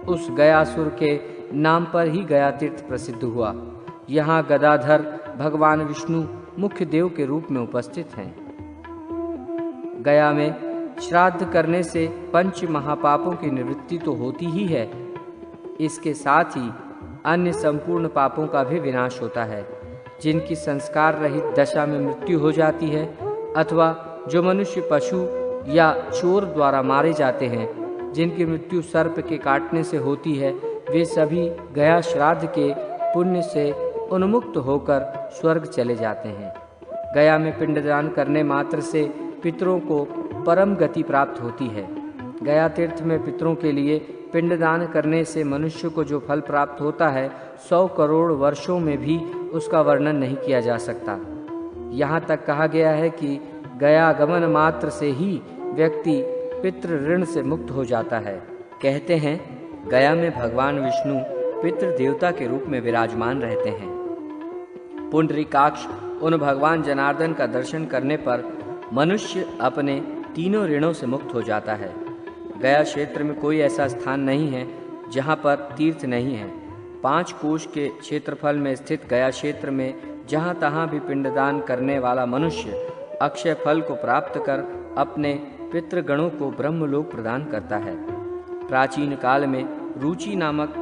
[SPEAKER 1] उस गयासुर के नाम पर ही गया तीर्थ प्रसिद्ध हुआ। यहाँ गदाधर भगवान विष्णु मुख्य देव के रूप में उपस्थित हैं। गया में श्राद्ध करने से पंच महापापों की निवृत्ति तो होती ही है, इसके साथ ही अन्य संपूर्ण पापों का भी विनाश होता है। जिनकी संस्कार रहित दशा में मृत्यु हो जाती है अथवा जो मनुष्य, पशु या चोर द्वारा मारे जाते हैं, जिनकी मृत्यु सर्प के काटने से होती है, वे सभी गया श्राद्ध के पुण्य से उन्मुक्त होकर स्वर्ग चले जाते हैं। गया में पिंडदान करने मात्र से पितरों को परम गति प्राप्त होती है। गया तीर्थ में पितरों के लिए पिंडदान करने से मनुष्य को जो फल प्राप्त होता है, 100 करोड़ वर्षों में भी उसका वर्णन नहीं किया जा सकता। यहाँ तक कहा गया है कि गया गमन मात्र से ही व्यक्ति पितृ ऋण से मुक्त हो जाता है। कहते हैं गया में भगवान विष्णु पितृ देवता के रूप में विराजमान रहते हैं। पुंडरीकाक्ष उन भगवान जनार्दन का दर्शन करने पर मनुष्य अपने तीनों ऋणों से मुक्त हो जाता है। गया क्षेत्र में कोई ऐसा स्थान नहीं है जहाँ पर तीर्थ नहीं है। 5 कोश के क्षेत्रफल में स्थित गया क्षेत्र में जहाँ तहाँ भी पिंडदान करने वाला मनुष्य अक्षय फल को प्राप्त कर अपने पितृगणों को ब्रह्मलोक प्रदान करता है। प्राचीन काल में रुचि नामक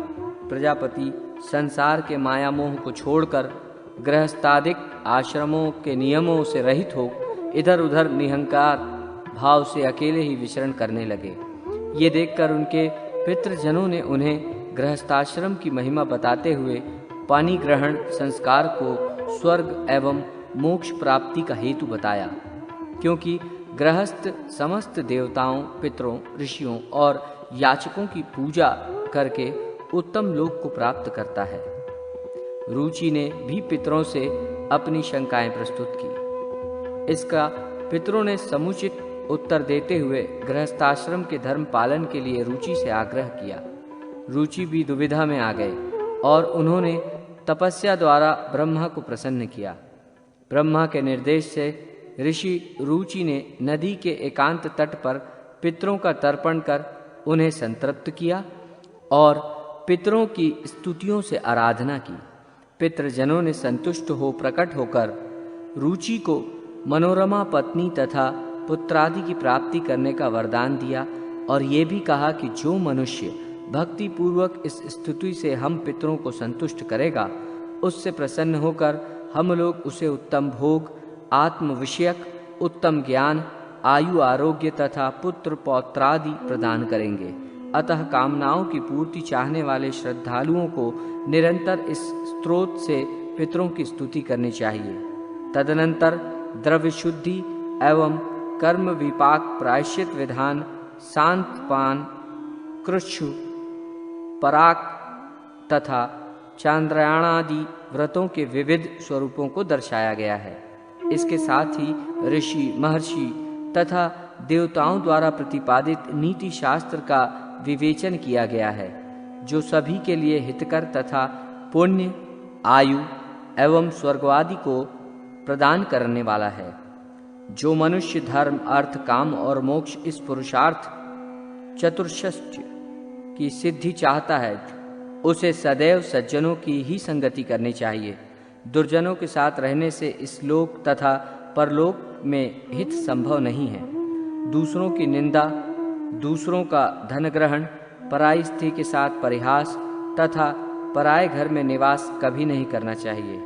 [SPEAKER 1] प्रजापति संसार के माया मोह को छोड़कर गृहस्थादिक आश्रमों के नियमों से रहित हो इधर उधर निहंकार भाव से अकेले ही विचरण करने लगे। ये देखकर उनके पितृजनों ने उन्हें गृहस्थाश्रम की महिमा बताते हुए पानी ग्रहण संस्कार को स्वर्ग एवं मोक्ष प्राप्ति का हेतु बताया, क्योंकि गृहस्थ समस्त देवताओं, पितरों, ऋषियों और याचकों की पूजा करके उत्तम लोक को प्राप्त करता है। रुचि ने भी पितरों से अपनी शंकाएं प्रस्तुत की। इसका पितरों ने समुचित उत्तर देते हुए गृहस्थाश्रम के धर्म पालन के लिए रुचि से आग्रह किया। रुचि भी दुविधा में आ गए और उन्होंने तपस्या द्वारा ब्रह्मा को प्रसन्न किया। ब्रह्मा के निर्देश से ऋषि रुचि ने नदी के एकांत तट पर पितरों का तर्पण कर उन्हें संतृप्त किया और पितरों की स्तुतियों से आराधना की। पितृजनों ने संतुष्ट हो प्रकट होकर रुचि को मनोरमा पत्नी तथा पुत्रादि की प्राप्ति करने का वरदान दिया और ये भी कहा कि जो मनुष्य भक्ति पूर्वक इस स्तुति से हम पितरों को संतुष्ट करेगा, उससे प्रसन्न होकर हम लोग उसे उत्तम भोग, आत्म विषयक उत्तम ज्ञान, आयु, आरोग्य तथा पुत्र पौत्रादि प्रदान करेंगे। अतः कामनाओं की पूर्ति चाहने वाले श्रद्धालुओं को निरंतर इस स्रोत से पितरों की स्तुति करनी चाहिए। तदनंतर द्रव्य शुद्धि एवं कर्म विपाक, प्रायश्चित विधान, शांत पान, कृच्छु, पराक तथा चांद्रायणादि व्रतों के विविध स्वरूपों को दर्शाया गया है। इसके साथ ही ऋषि, महर्षि तथा देवताओं द्वारा प्रतिपादित नीति शास्त्र का विवेचन किया गया है, जो सभी के लिए हितकर तथा पुण्य, आयु एवं स्वर्गवादि को प्रदान करने वाला है। जो मनुष्य धर्म, अर्थ, काम और मोक्ष इस पुरुषार्थ चतुष्षष्टि की सिद्धि चाहता है, उसे सदैव सज्जनों की ही संगति करनी चाहिए। दुर्जनों के साथ रहने से इस लोक तथा परलोक में हित संभव नहीं है। दूसरों की निंदा, दूसरों का धन ग्रहण, पराई स्त्री के साथ परिहास तथा पराये घर में निवास कभी नहीं करना चाहिए।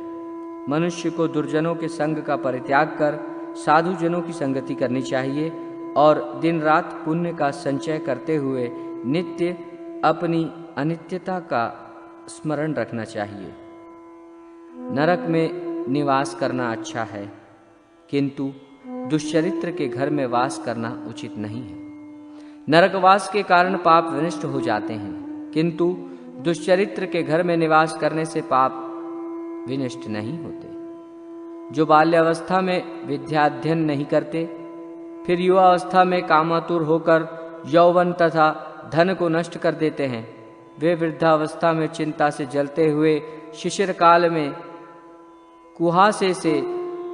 [SPEAKER 1] मनुष्य को दुर्जनों के संग का परित्याग कर साधुजनों की संगति करनी चाहिए और दिन रात पुण्य का संचय करते हुए नित्य अपनी अनित्यता का स्मरण रखना चाहिए। नरक में निवास करना अच्छा है, किंतु दुष्चरित्र के घर में वास करना उचित नहीं है। नरकवास के कारण पाप विनष्ट हो जाते हैं। किंतु दुष्चरित्र के घर में निवास करने से पाप विनष्ट नहीं होते। जो बाल्यावस्था में विद्याध्ययन नहीं करते, फिर युवावस्था में कामातुर होकर यौवन तथा धन को नष्ट कर देते हैं, वे वृद्धावस्था में चिंता से जलते हुए शिशिर काल में कुहासे से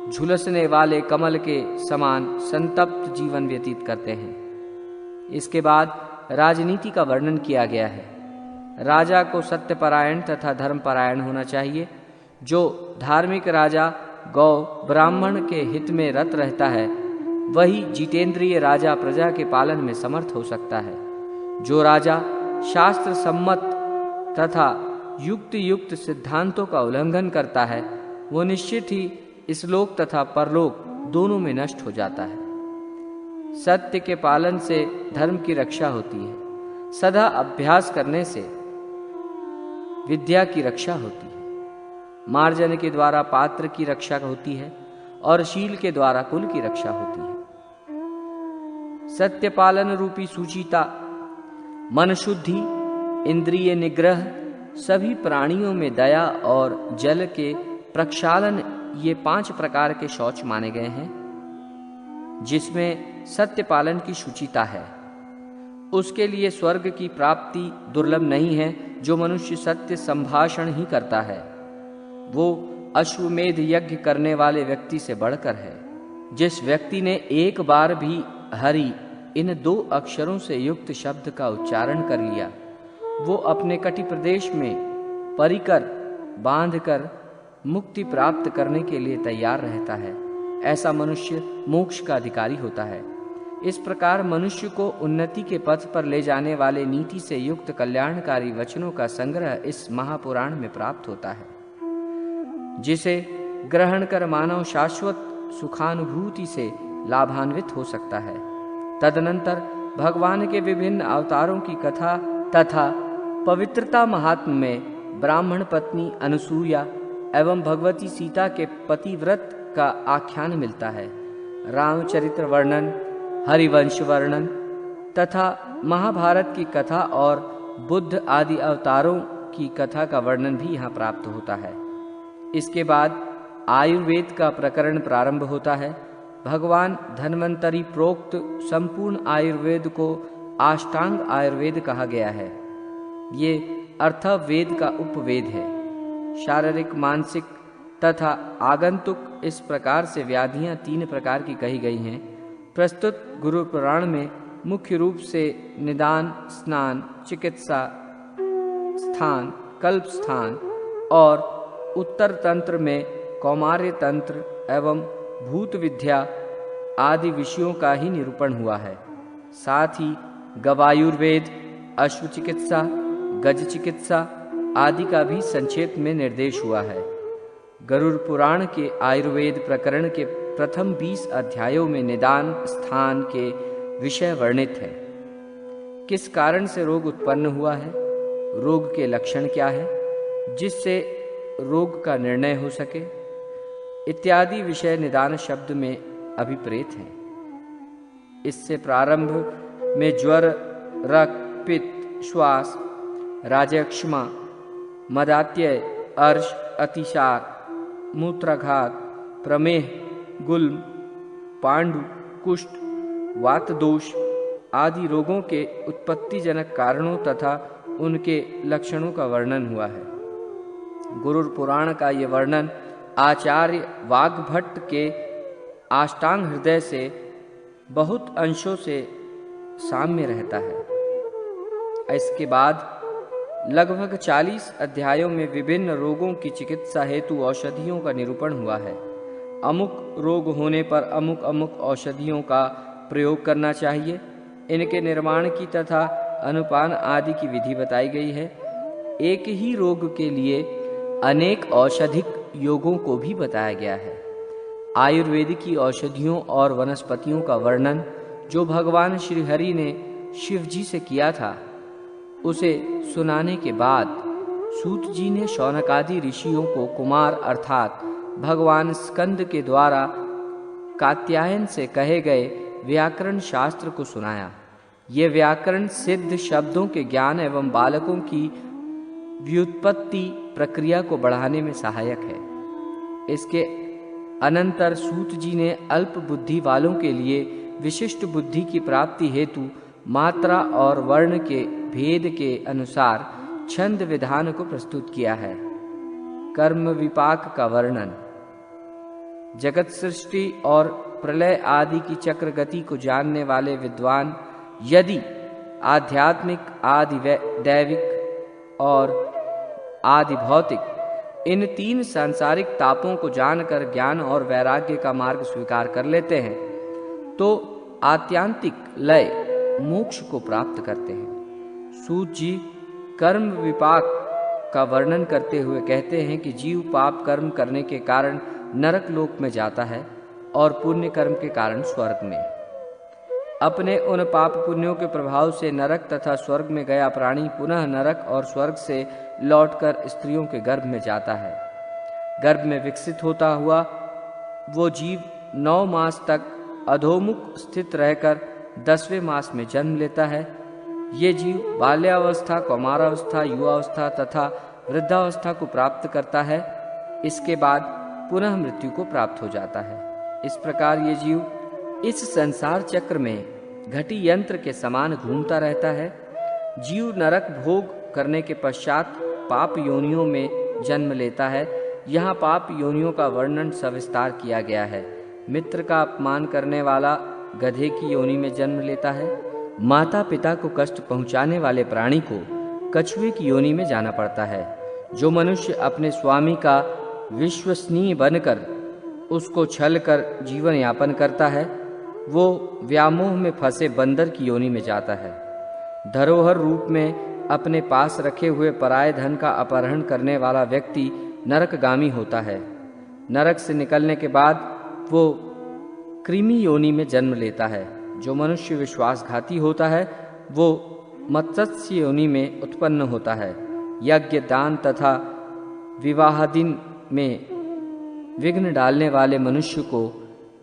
[SPEAKER 1] झुलसने वाले कमल के समान संतप्त जीवन व्यतीत करते हैं। इसके बाद राजनीति का वर्णन किया गया है। राजा को सत्यपरायण तथा धर्मपरायण होना चाहिए। जो धार्मिक राजा गौ ब्राह्मण के हित में रत रहता है, वही जितेंद्रिय राजा प्रजा के पालन में समर्थ हो सकता है। जो राजा शास्त्र सम्मत तथा युक्त सिद्धांतों का उल्लंघन करता है, वो निश्चित ही इस लोक तथा परलोक दोनों में नष्ट हो जाता है। सत्य के पालन से धर्म की रक्षा होती है। सदा अभ्यास करने से विद्या की रक्षा होती है। मार्जन के द्वारा पात्र की रक्षा होती है और शील के द्वारा कुल की रक्षा होती है। सत्य पालन रूपी सुचिता, मन शुद्धि, इंद्रिय निग्रह, सभी प्राणियों में दया और जल के प्रक्षालन, ये 5 प्रकार के शौच माने गए हैं। जिसमें सत्य पालन की शुचिता है, उसके लिए स्वर्ग की प्राप्ति दुर्लभ नहीं है। जो मनुष्य सत्य संभाषण ही करता है, वो अश्वमेध यज्ञ करने वाले व्यक्ति से बढ़कर है। जिस व्यक्ति ने एक बार भी हरि इन 2 अक्षरों से युक्त शब्द का उच्चारण कर लिया, वो अपने कटि प्रदेश में परिकर बांधकर मुक्ति प्राप्त करने के लिए तैयार रहता है। ऐसा मनुष्य मोक्ष का अधिकारी होता है। इस प्रकार मनुष्य को उन्नति के पथ पर ले जाने वाले नीति से युक्त कल्याणकारी वचनों का संग्रह इस महापुराण में प्राप्त होता है, जिसे ग्रहण कर मानव शाश्वत सुखानुभूति से लाभान्वित हो सकता है। तदनंतर भगवान के विभिन्न अवतारों की कथा तथा पवित्रता महात्म्य में ब्राह्मण पत्नी अनुसूया एवं भगवती सीता के पतिव्रत का आख्यान मिलता है। रामचरित्र वर्णन, हरिवंश वर्णन तथा महाभारत की कथा और बुद्ध आदि अवतारों की कथा का वर्णन भी यहाँ प्राप्त होता है। इसके बाद आयुर्वेद का प्रकरण प्रारंभ होता है। भगवान धन्वंतरि प्रोक्त संपूर्ण आयुर्वेद को अष्टांग आयुर्वेद कहा गया है। ये अर्थवेद का उपवेद है। शारीरिक, मानसिक तथा आगंतुक इस प्रकार से व्याधियां 3 प्रकार की कही गई हैं। प्रस्तुत गुरु पुराण में मुख्य रूप से निदान, स्नान, चिकित्सा स्थान, कल्प स्थान और उत्तर तंत्र में कौमार्य तंत्र एवं भूत विद्या आदि विषयों का ही निरूपण हुआ है। साथ ही गवायुर्वेद, अश्व चिकित्सा, गज चिकित्सा आदि का भी संक्षेप में निर्देश हुआ है। गरुड़ पुराण के आयुर्वेद प्रकरण के प्रथम 20 अध्यायों में निदान स्थान के विषय वर्णित है। किस कारण से रोग उत्पन्न हुआ है, रोग के लक्षण क्या है, जिससे रोग का निर्णय हो सके, इत्यादि विषय निदान शब्द में अभिप्रेत हैं। इससे प्रारंभ में ज्वर, रक्त, पित्त, श्वास, राजक्षमा, मदात्यय, अर्श, अतिसार, मूत्राघात, प्रमेह, गुल्म, पांडु, कुष्ठ, वात दोष आदि रोगों के उत्पत्तिजनक कारणों तथा उनके लक्षणों का वर्णन हुआ है। गुरुड़ पुराण का ये वर्णन आचार्य वाग्भट्ट के अष्टांग हृदय से बहुत अंशों से साम्य रहता है। इसके बाद लगभग 40 अध्यायों में विभिन्न रोगों की चिकित्सा हेतु औषधियों का निरूपण हुआ है। अमुक रोग होने पर अमुक अमुक औषधियों का प्रयोग करना चाहिए। इनके निर्माण की तथा अनुपान आदि की विधि बताई गई है। एक ही रोग के लिए अनेक औषधिक योगों को भी बताया गया है। आयुर्वेद की औषधियों और वनस्पतियों का वर्णन जो भगवान श्री हरि ने शिव जी से किया था, उसे सुनाने के बाद सूत जी ने शौनकादि ऋषियों को कुमार अर्थात भगवान स्कंद के द्वारा कात्यायन से कहे गए व्याकरण शास्त्र को सुनाया। ये व्याकरण सिद्ध शब्दों के ज्ञान एवं बालकों की व्युत्पत्ति प्रक्रिया को बढ़ाने में सहायक है। इसके अनंतर सूत जी ने अल्प बुद्धि वालों के लिए विशिष्ट बुद्धि की प्राप्ति हेतु मात्रा और वर्ण के भेद के अनुसार छंद विधान को प्रस्तुत किया है। कर्म विपाक का वर्णन। जगत सृष्टि और प्रलय आदि की चक्र गति को जानने वाले विद्वान यदि आध्यात्मिक, आदि दैविक और आदि भौतिक इन तीन सांसारिक तापों को जानकर ज्ञान और वैराग्य का मार्ग स्वीकार कर लेते हैं तो आत्यांतिक लय मोक्ष को प्राप्त करते हैं। सूत जी कर्म विपाक का वर्णन करते हुए कहते हैं कि जीव पाप कर्म करने के कारण नरक लोक में जाता है और पुण्य कर्म के कारण स्वर्ग में। अपने उन पाप पुण्यों के प्रभाव से नरक तथा स्वर्ग में गया प्राणी पुनः नरक और स्वर्ग से लौटकर स्त्रियों के गर्भ में जाता है। गर्भ में विकसित होता हुआ वो जीव 9 मास तक अधोमुख स्थित रहकर 10वें मास में जन्म लेता है। ये जीव बाल्यावस्था, कौमारावस्था, युवावस्था तथा वृद्धावस्था को प्राप्त करता है। इसके बाद पुनः मृत्यु को प्राप्त हो जाता है। इस प्रकार ये जीव इस संसार चक्र में घटी यंत्र के समान घूमता रहता है। जीव नरक भोग करने के पश्चात पाप योनियों में जन्म लेता है। यहाँ पाप योनियों का वर्णन सविस्तार किया गया है। मित्र का अपमान करने वाला गधे की योनि में जन्म लेता है। माता पिता को कष्ट पहुँचाने वाले प्राणी को कछुए की योनि में जाना पड़ता है। जो मनुष्य अपने स्वामी का विश्वसनीय बनकर उसको छल कर जीवन यापन करता है वो व्यामोह में फंसे बंदर की योनि में जाता है। धरोहर रूप में अपने पास रखे हुए पराये धन का अपहरण करने वाला व्यक्ति नरकगामी होता है। नरक से निकलने के बाद वो कृमि योनि में जन्म लेता है। जो मनुष्य विश्वासघाती होता है वो मत्स्य योनि में उत्पन्न होता है। यज्ञ, दान तथा विवाहादि में विघ्न डालने वाले मनुष्य को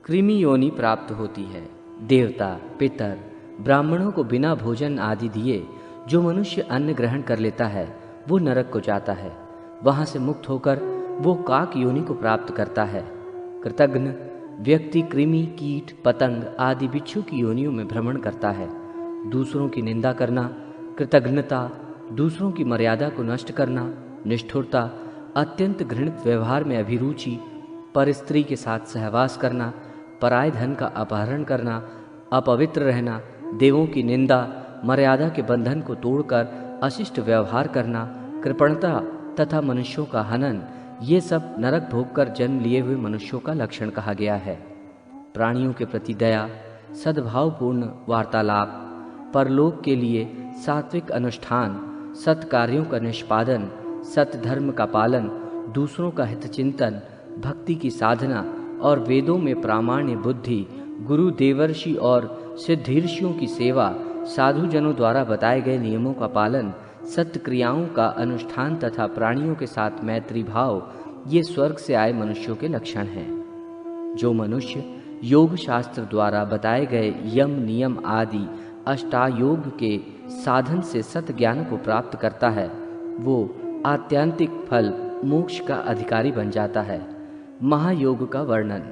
[SPEAKER 1] कृमि योनि प्राप्त होती है। देवता, पितर, ब्राह्मणों को बिना भोजन आदि दिए जो मनुष्य अन्न ग्रहण कर लेता है वो नरक को जाता है। वहां से मुक्त होकर वो काक योनि को प्राप्त करता है। कृतघ्न व्यक्ति कृमि, कीट, पतंग आदि बिच्छू की योनियों में भ्रमण करता है। दूसरों की निंदा करना, कृतघ्नता, दूसरों की मर्यादा को नष्ट करना, निष्ठुरता, अत्यंत घृणित व्यवहार में अभिरुचि, परस्त्री के साथ सहवास करना, पराय धन का अपहरण करना, अपवित्र रहना, देवों की निंदा, मर्यादा के बंधन को तोड़कर अशिष्ट व्यवहार करना, कृपणता तथा मनुष्यों का हनन, ये सब नरक भोग कर जन्म लिए हुए मनुष्यों का लक्षण कहा गया है। प्राणियों के प्रति दया, सद्भावपूर्ण वार्तालाप, परलोक के लिए सात्विक अनुष्ठान, सत्कार्यों का निष्पादन, सतधर्म का पालन, दूसरों का हितचिंतन, भक्ति की साधना और वेदों में प्रामाण्य बुद्धि, गुरु, देवर्षि और सिद्धीर्षियों की सेवा, साधुजनों द्वारा बताए गए नियमों का पालन, सत्य क्रियाओं का अनुष्ठान तथा प्राणियों के साथ मैत्री भाव, ये स्वर्ग से आए मनुष्यों के लक्षण हैं। जो मनुष्य योग शास्त्र द्वारा बताए गए यम, नियम आदि अष्टायोग के साधन से सत ज्ञान को प्राप्त करता है वो आत्यांतिक फल मोक्ष का अधिकारी बन जाता है। महायोग का वर्णन।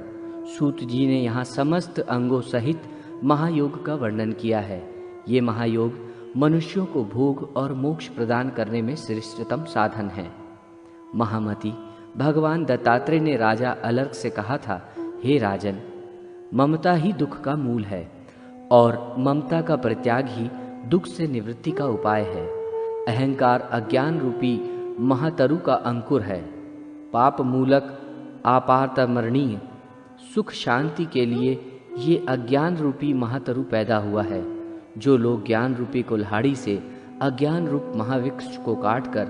[SPEAKER 1] सूत जी ने यहाँ समस्त अंगों सहित महायोग का वर्णन किया है। ये महायोग मनुष्यों को भोग और मोक्ष प्रदान करने में श्रेष्ठतम साधन है। महामति, भगवान दत्तात्रेय ने राजा अलर्क से कहा था, हे राजन, ममता ही दुख का मूल है और ममता का परित्याग ही दुख से निवृत्ति का उपाय है। अहंकार अज्ञान रूपी महातरु का अंकुर है। पाप मूलक आपातमरणीय सुख शांति के लिए ये अज्ञान रूपी महातरु पैदा हुआ है। जो लोग ज्ञान रूपी कुल्हाड़ी से अज्ञान रूप महावृक्ष को काटकर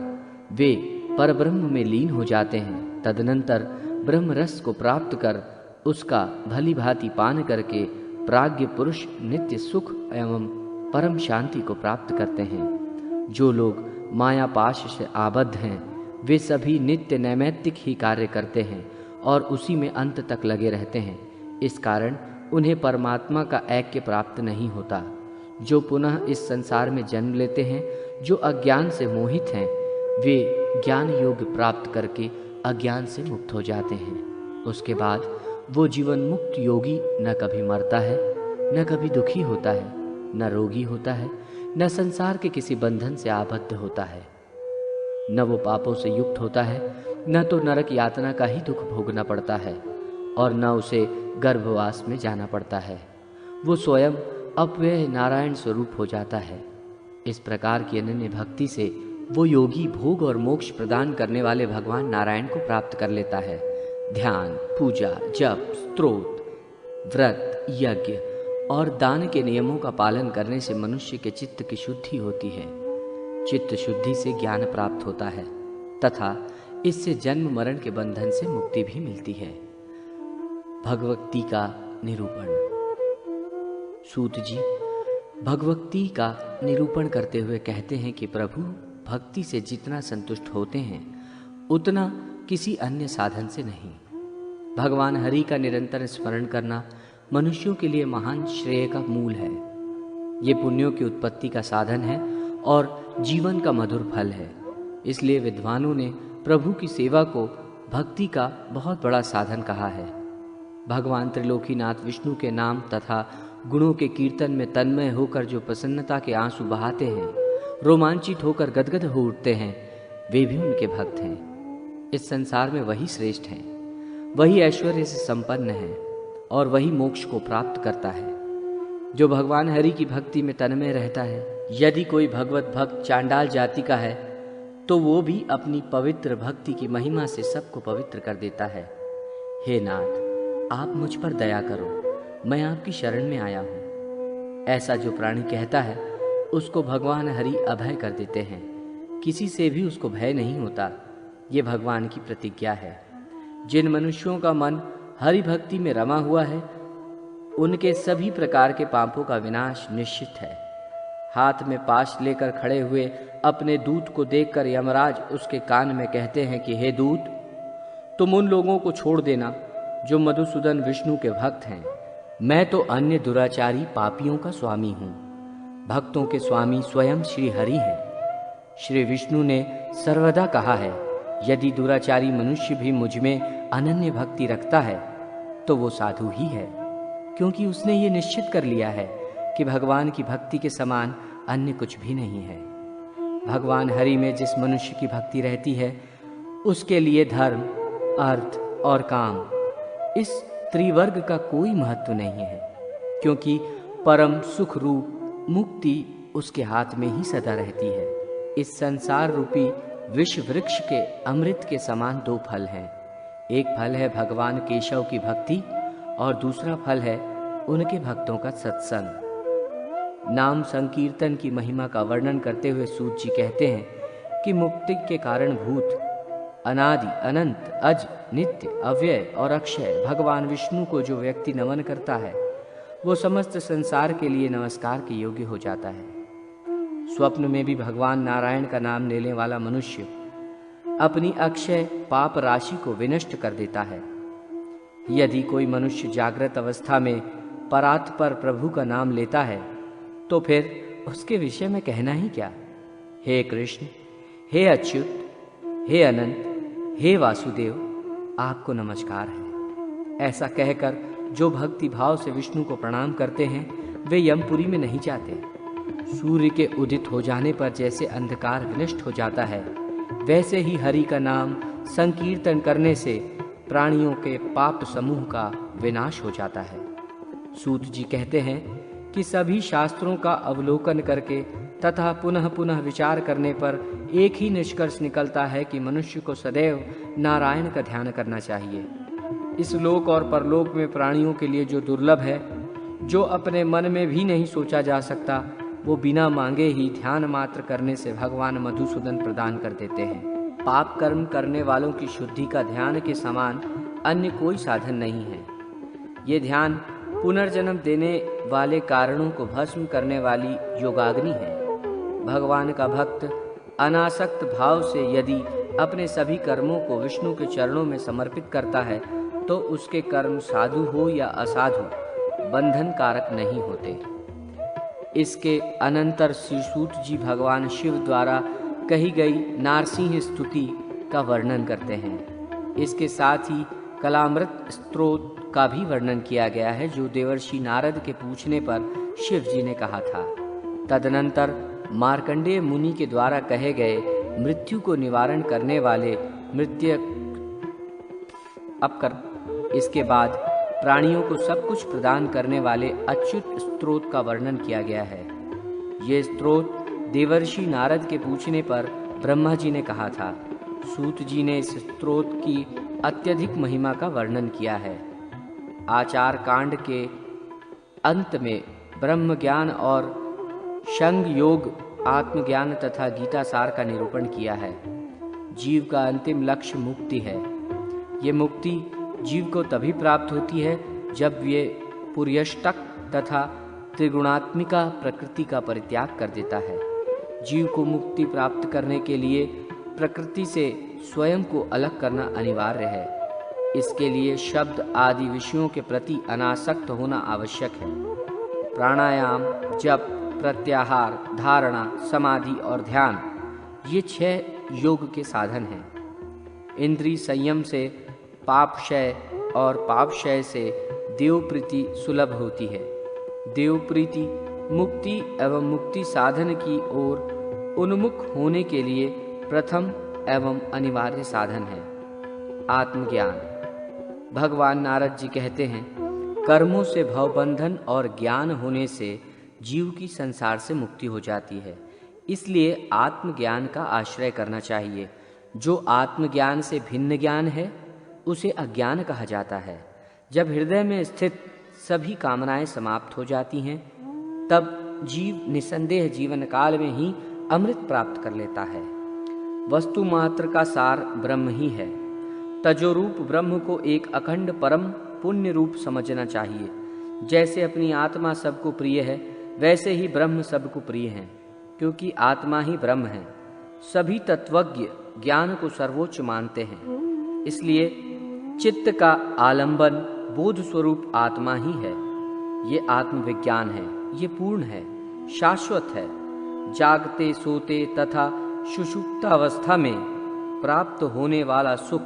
[SPEAKER 1] वे परब्रह्म में लीन हो जाते हैं, तदनंतर ब्रह्म रस को प्राप्त कर उसका भली भांति पान करके प्राज्ञ पुरुष नित्य सुख एवं परम शांति को प्राप्त करते हैं। जो लोग माया पाश से आबद्ध हैं वे सभी नित्य नैमित्तिक ही कार्य करते हैं और उसी में अंत तक लगे रहते हैं। इस कारण उन्हें परमात्मा का ऐक्य प्राप्त नहीं होता। जो पुनः इस संसार में जन्म लेते हैं, जो अज्ञान से मोहित हैं, वे ज्ञान योग प्राप्त करके अज्ञान से मुक्त हो जाते हैं। उसके बाद वो जीवन मुक्त योगी न कभी मरता है, न कभी दुखी होता है, न रोगी होता है, न संसार के किसी बंधन से आबद्ध होता है, न वो पापों से युक्त होता है, न तो नरक यातना का ही दुख भोगना पड़ता है और न उसे गर्भवास में जाना पड़ता है। वो स्वयं अपव्यय नारायण स्वरूप हो जाता है। इस प्रकार की अनन्य भक्ति से वो योगी भोग और मोक्ष प्रदान करने वाले भगवान नारायण को प्राप्त कर लेता है। ध्यान, पूजा, जप, स्तोत्र, व्रत, यज्ञ और दान के नियमों का पालन करने से मनुष्य के चित्त की शुद्धि होती है। चित्त शुद्धि से ज्ञान प्राप्त होता है तथा इससे जन्म मरण के बंधन से मुक्ति भी मिलती है। भगवती का निरूपण। सूत जी भगवती का निरूपण करते हुए कहते हैं कि प्रभु भक्ति से जितना संतुष्ट होते हैं उतना किसी अन्य साधन से नहीं। भगवान हरि का निरंतर स्मरण करना मनुष्यों के लिए महान श्रेय का मूल है। ये पुण्यों की उत्पत्ति का साधन है और जीवन का मधुर फल है। इसलिए विद्वानों ने प्रभु की सेवा को भक्ति का बहुत बड़ा साधन कहा है। भगवान त्रिलोकीनाथ विष्णु के नाम तथा गुणों के कीर्तन में तन्मय होकर जो प्रसन्नता के आंसू बहाते हैं, रोमांचित होकर गदगद हो उठते हैं, वे भी उनके भक्त हैं। इस संसार में वही श्रेष्ठ हैं, वही ऐश्वर्य से संपन्न है और वही मोक्ष को प्राप्त करता है। जो भगवान हरि की भक्ति में तन्मय रहता है, यदि कोई भगवत भक्त चांडाल जाति का है तो वो भी अपनी पवित्र भक्ति की महिमा से सबको पवित्र कर देता है। हे नाथ, आप मुझ पर दया करो, मैं आपकी शरण में आया हूँ। ऐसा जो प्राणी कहता है उसको भगवान हरि अभय कर देते हैं। किसी से भी उसको भय नहीं होता। ये भगवान की प्रतिज्ञा है। जिन मनुष्यों का मन हरि भक्ति में रमा हुआ है उनके सभी प्रकार के पापों का विनाश निश्चित है। हाथ में पाश लेकर खड़े हुए अपने दूत को देखकर यमराज उसके कान में कहते हैं कि हे दूत, तुम उन लोगों को छोड़ देना जो मधुसूदन विष्णु के भक्त हैं। मैं तो अन्य दुराचारी पापियों का स्वामी हूँ। भक्तों के स्वामी स्वयं श्री हरि हैं। श्री विष्णु ने सर्वदा कहा है, यदि दुराचारी मनुष्य भी मुझ में अनन्य भक्ति रखता है तो वो साधु ही है, क्योंकि उसने ये निश्चित कर लिया है कि भगवान की भक्ति के समान अन्य कुछ भी नहीं है। भगवान हरि में जिस मनुष्य की भक्ति रहती है उसके लिए धर्म, अर्थ और काम, इस त्रिवर्ग का कोई महत्व नहीं है, क्योंकि परम सुख रूप मुक्ति उसके हाथ में ही सदा रहती है। इस संसार रूपी विश्व वृक्ष के अमृत के समान दो फल हैं। एक फल है भगवान केशव की भक्ति और दूसरा फल है उनके भक्तों का सत्संग। नाम संकीर्तन की महिमा का वर्णन करते हुए सूत जी कहते हैं कि मुक्ति के कारण भूत अनादि, अनंत, अज, नित्य, अव्यय और अक्षय भगवान विष्णु को जो व्यक्ति नमन करता है वो समस्त संसार के लिए नमस्कार के योग्य हो जाता है। स्वप्न में भी भगवान नारायण का नाम लेने वाला मनुष्य अपनी अक्षय पाप राशि को विनष्ट कर देता है। यदि कोई मनुष्य जागृत अवस्था में परात्पर प्रभु का नाम लेता है तो फिर उसके विषय में कहना ही क्या। हे कृष्ण, हे अच्युत, हे अनंत, हे वासुदेव, आपको नमस्कार है। ऐसा कहकर जो भक्ति भाव से विष्णु को प्रणाम करते हैं वे यमपुरी में नहीं जाते। सूर्य के उदित हो जाने पर जैसे अंधकार विनष्ट हो जाता है, वैसे ही हरि का नाम संकीर्तन करने से प्राणियों के पाप समूह का विनाश हो जाता है। सूत जी कहते हैं कि सभी शास्त्रों का अवलोकन करके तथा पुनः पुनः विचार करने पर एक ही निष्कर्ष निकलता है कि मनुष्य को सदैव नारायण का ध्यान करना चाहिए। इस लोक और परलोक में प्राणियों के लिए जो दुर्लभ है, जो अपने मन में भी नहीं सोचा जा सकता, वो बिना मांगे ही ध्यान मात्र करने से भगवान मधुसूदन प्रदान कर देते हैं। पाप कर्म करने वालों की शुद्धि का ध्यान के समान अन्य कोई साधन नहीं है। ये ध्यान पुनर्जन्म देने वाले कारणों को भस्म करने वाली योगाग्नि है। भगवान का भक्त अनासक्त भाव से यदि अपने सभी कर्मों को विष्णु के चरणों में समर्पित करता है तो उसके कर्म साधु हो या असाधु बंधन कारक नहीं होते। इसके अनंतर श्री सूत जी भगवान शिव द्वारा कही गई नारसिंह स्तुति का वर्णन करते हैं। इसके साथ ही कलामृत स्तोत्र का भी वर्णन किया गया है, जो देवर्षि नारद के पूछने पर शिव जी ने कहा था। तदनंतर मार्कंडेय मुनि के द्वारा कहे गए मृत्यु को निवारण करने वाले इसके बाद प्राणियों को सब कुछ प्रदान करने वाले अच्युत स्तोत्र का वर्णन किया गया है। ये स्तोत्र देवर्षि नारद के पूछने पर ब्रह्मा जी ने कहा था। सूत जी ने इस स्तोत्र की अत्यधिक महिमा का वर्णन किया है। आचार कांड के अंत में ब्रह्म ज्ञान और शंग योग, आत्मज्ञान तथा गीता सार का निरूपण किया है। जीव का अंतिम लक्ष्य मुक्ति है। ये मुक्ति जीव को तभी प्राप्त होती है जब ये पुर्यष्टक तथा त्रिगुणात्मिका प्रकृति का परित्याग कर देता है। जीव को मुक्ति प्राप्त करने के लिए प्रकृति से स्वयं को अलग करना अनिवार्य है। इसके लिए शब्द आदि विषयों के प्रति अनासक्त होना आवश्यक है। प्राणायाम, जप, प्रत्याहार, धारणा, समाधि और ध्यान ये 6 योग के साधन हैं। इंद्रिय संयम से पापक्षय और पापक्षय से देवप्रीति सुलभ होती है। देवप्रीति मुक्ति एवं मुक्ति साधन की ओर उन्मुख होने के लिए प्रथम एवं अनिवार्य साधन है। आत्मज्ञान। भगवान नारद जी कहते हैं, कर्मों से भवबंधन और ज्ञान होने से जीव की संसार से मुक्ति हो जाती है। इसलिए आत्मज्ञान का आश्रय करना चाहिए। जो आत्मज्ञान से भिन्न ज्ञान है उसे अज्ञान कहा जाता है। जब हृदय में स्थित सभी कामनाएं समाप्त हो जाती हैं, तब जीव निसंदेह जीवन काल में ही अमृत प्राप्त कर लेता है। वस्तु मात्र का सार ब्रह्म ही है। तजोरूप ब्रह्म को एक अखंड परम पुण्य रूप समझना चाहिए। जैसे अपनी आत्मा सबको प्रिय है, वैसे ही ब्रह्म सबको प्रिय है, क्योंकि आत्मा ही ब्रह्म है। सभी तत्वज्ञ ज्ञान को सर्वोच्च मानते हैं। इसलिए चित्त का आलंबन बोध स्वरूप आत्मा ही है। ये आत्मविज्ञान है। ये पूर्ण है, शाश्वत है। जागते, सोते तथा सुषुप्तावस्था में प्राप्त होने वाला सुख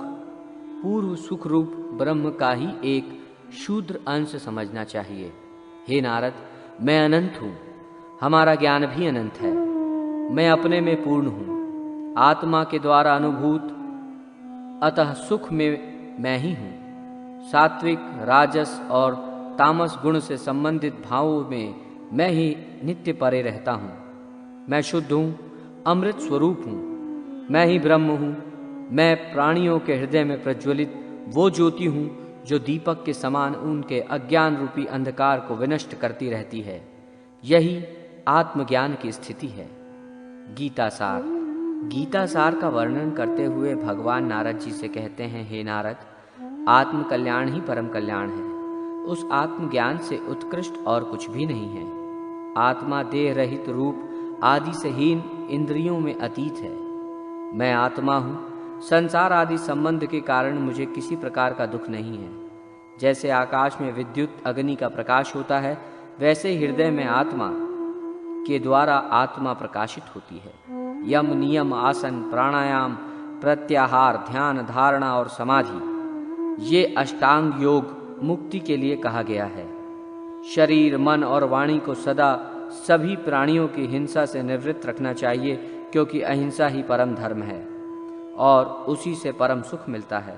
[SPEAKER 1] पूर्व सुख रूप ब्रह्म का ही एक शूद्र अंश समझना चाहिए। हे नारद, मैं अनंत हूँ, हमारा ज्ञान भी अनंत है। मैं अपने में पूर्ण हूँ, आत्मा के द्वारा अनुभूत, अतः सुख में मैं ही हूँ। सात्विक, राजस और तामस गुण से संबंधित भावों में मैं ही नित्य परे रहता हूँ। मैं शुद्ध हूँ, अमृत स्वरूप हूँ। मैं ही ब्रह्म हूँ। मैं प्राणियों के हृदय में प्रज्वलित वो ज्योति हूँ जो दीपक के समान उनके अज्ञान रूपी अंधकार को विनष्ट करती रहती है। यही आत्मज्ञान की स्थिति है। गीता सार। गीता सार का वर्णन करते हुए भगवान नारद जी से कहते हैं, हे नारद, आत्म कल्याण ही परम कल्याण है। उस आत्मज्ञान से उत्कृष्ट और कुछ भी नहीं है। आत्मा देह रहित रूप आदि से हीन इंद्रियों में अतीत है। मैं आत्मा हूँ। संसार आदि संबंध के कारण मुझे किसी प्रकार का दुख नहीं है। जैसे आकाश में विद्युत अग्नि का प्रकाश होता है, वैसे हृदय में आत्मा के द्वारा आत्मा प्रकाशित होती है। यम, नियम, आसन, प्राणायाम, प्रत्याहार, ध्यान, धारणा और समाधि ये अष्टांग योग मुक्ति के लिए कहा गया है। शरीर, मन और वाणी को सदा सभी प्राणियों की हिंसा से निवृत्त रखना चाहिए, क्योंकि अहिंसा ही परम धर्म है और उसी से परम सुख मिलता है।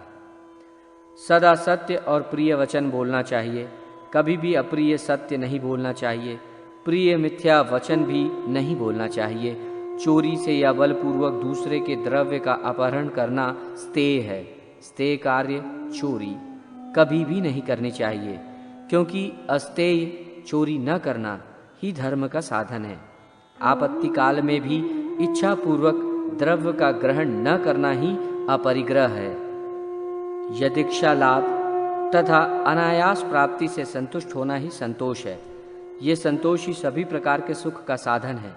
[SPEAKER 1] सदा सत्य और प्रिय वचन बोलना चाहिए। कभी भी अप्रिय सत्य नहीं बोलना चाहिए। प्रिय मिथ्या वचन भी नहीं बोलना चाहिए। चोरी से या बलपूर्वक दूसरे के द्रव्य का अपहरण करना स्तेय है। स्तेय कार्य चोरी कभी भी नहीं करनी चाहिए, क्योंकि अस्तेय चोरी न करना ही धर्म का साधन है। आपत्ति काल में भी इच्छा पूर्वक द्रव्य का ग्रहण न करना ही अपरिग्रह है। यदीक्षा लाभ तथा अनायास प्राप्ति से संतुष्ट होना ही संतोष है। ये संतोष ही सभी प्रकार के सुख का साधन है।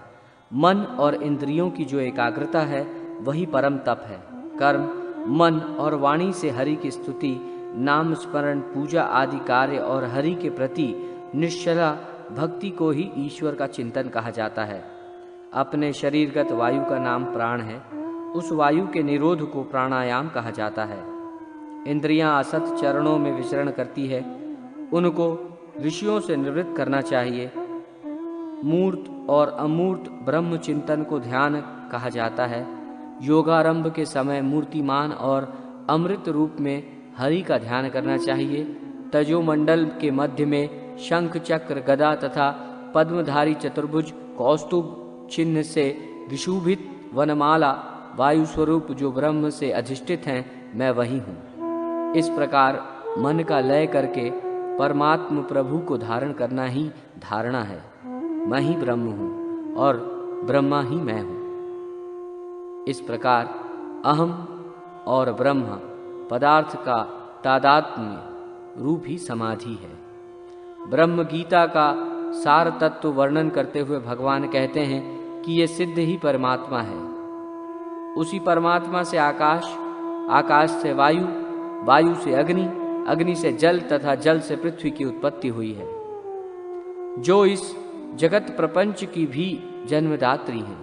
[SPEAKER 1] मन और इंद्रियों की जो एकाग्रता है वही परम तप है। कर्म, मन और वाणी से हरि की स्तुति, नाम स्मरण, पूजा आदि कार्य और हरि के प्रति निश्चला भक्ति को ही ईश्वर का चिंतन कहा जाता है। अपने शरीरगत वायु का नाम प्राण है। उस वायु के निरोध को प्राणायाम कहा जाता है। इंद्रियां असत चरणों में विचरण करती है, उनको विषयों से निवृत्त करना चाहिए। मूर्त और अमूर्त ब्रह्म चिंतन को ध्यान कहा जाता है। योगारंभ के समय मूर्तिमान और अमृत रूप में हरि का ध्यान करना चाहिए। तजोमंडल के मध्य में शंख चक्र गदा तथा पद्मधारी चतुर्भुज कौस्तुभ चिन्ह से विशुभित वनमाला वायु स्वरूप जो ब्रह्म से अधिष्ठित हैं, मैं वही हूँ। इस प्रकार मन का लय करके परमात्म प्रभु को धारण करना ही धारणा है। मैं ही ब्रह्म हूँ और ब्रह्मा ही मैं हूँ। इस प्रकार अहम और ब्रह्म पदार्थ का तादात्म्य रूप ही समाधि है। ब्रह्म गीता का सार तत्व वर्णन करते हुए भगवान कहते हैं कि ये सिद्ध ही परमात्मा है। उसी परमात्मा से आकाश, आकाश से वायु, वायु से अग्नि, अग्नि से जल तथा जल से पृथ्वी की उत्पत्ति हुई है, जो इस जगत प्रपंच की भी जन्मदात्री है।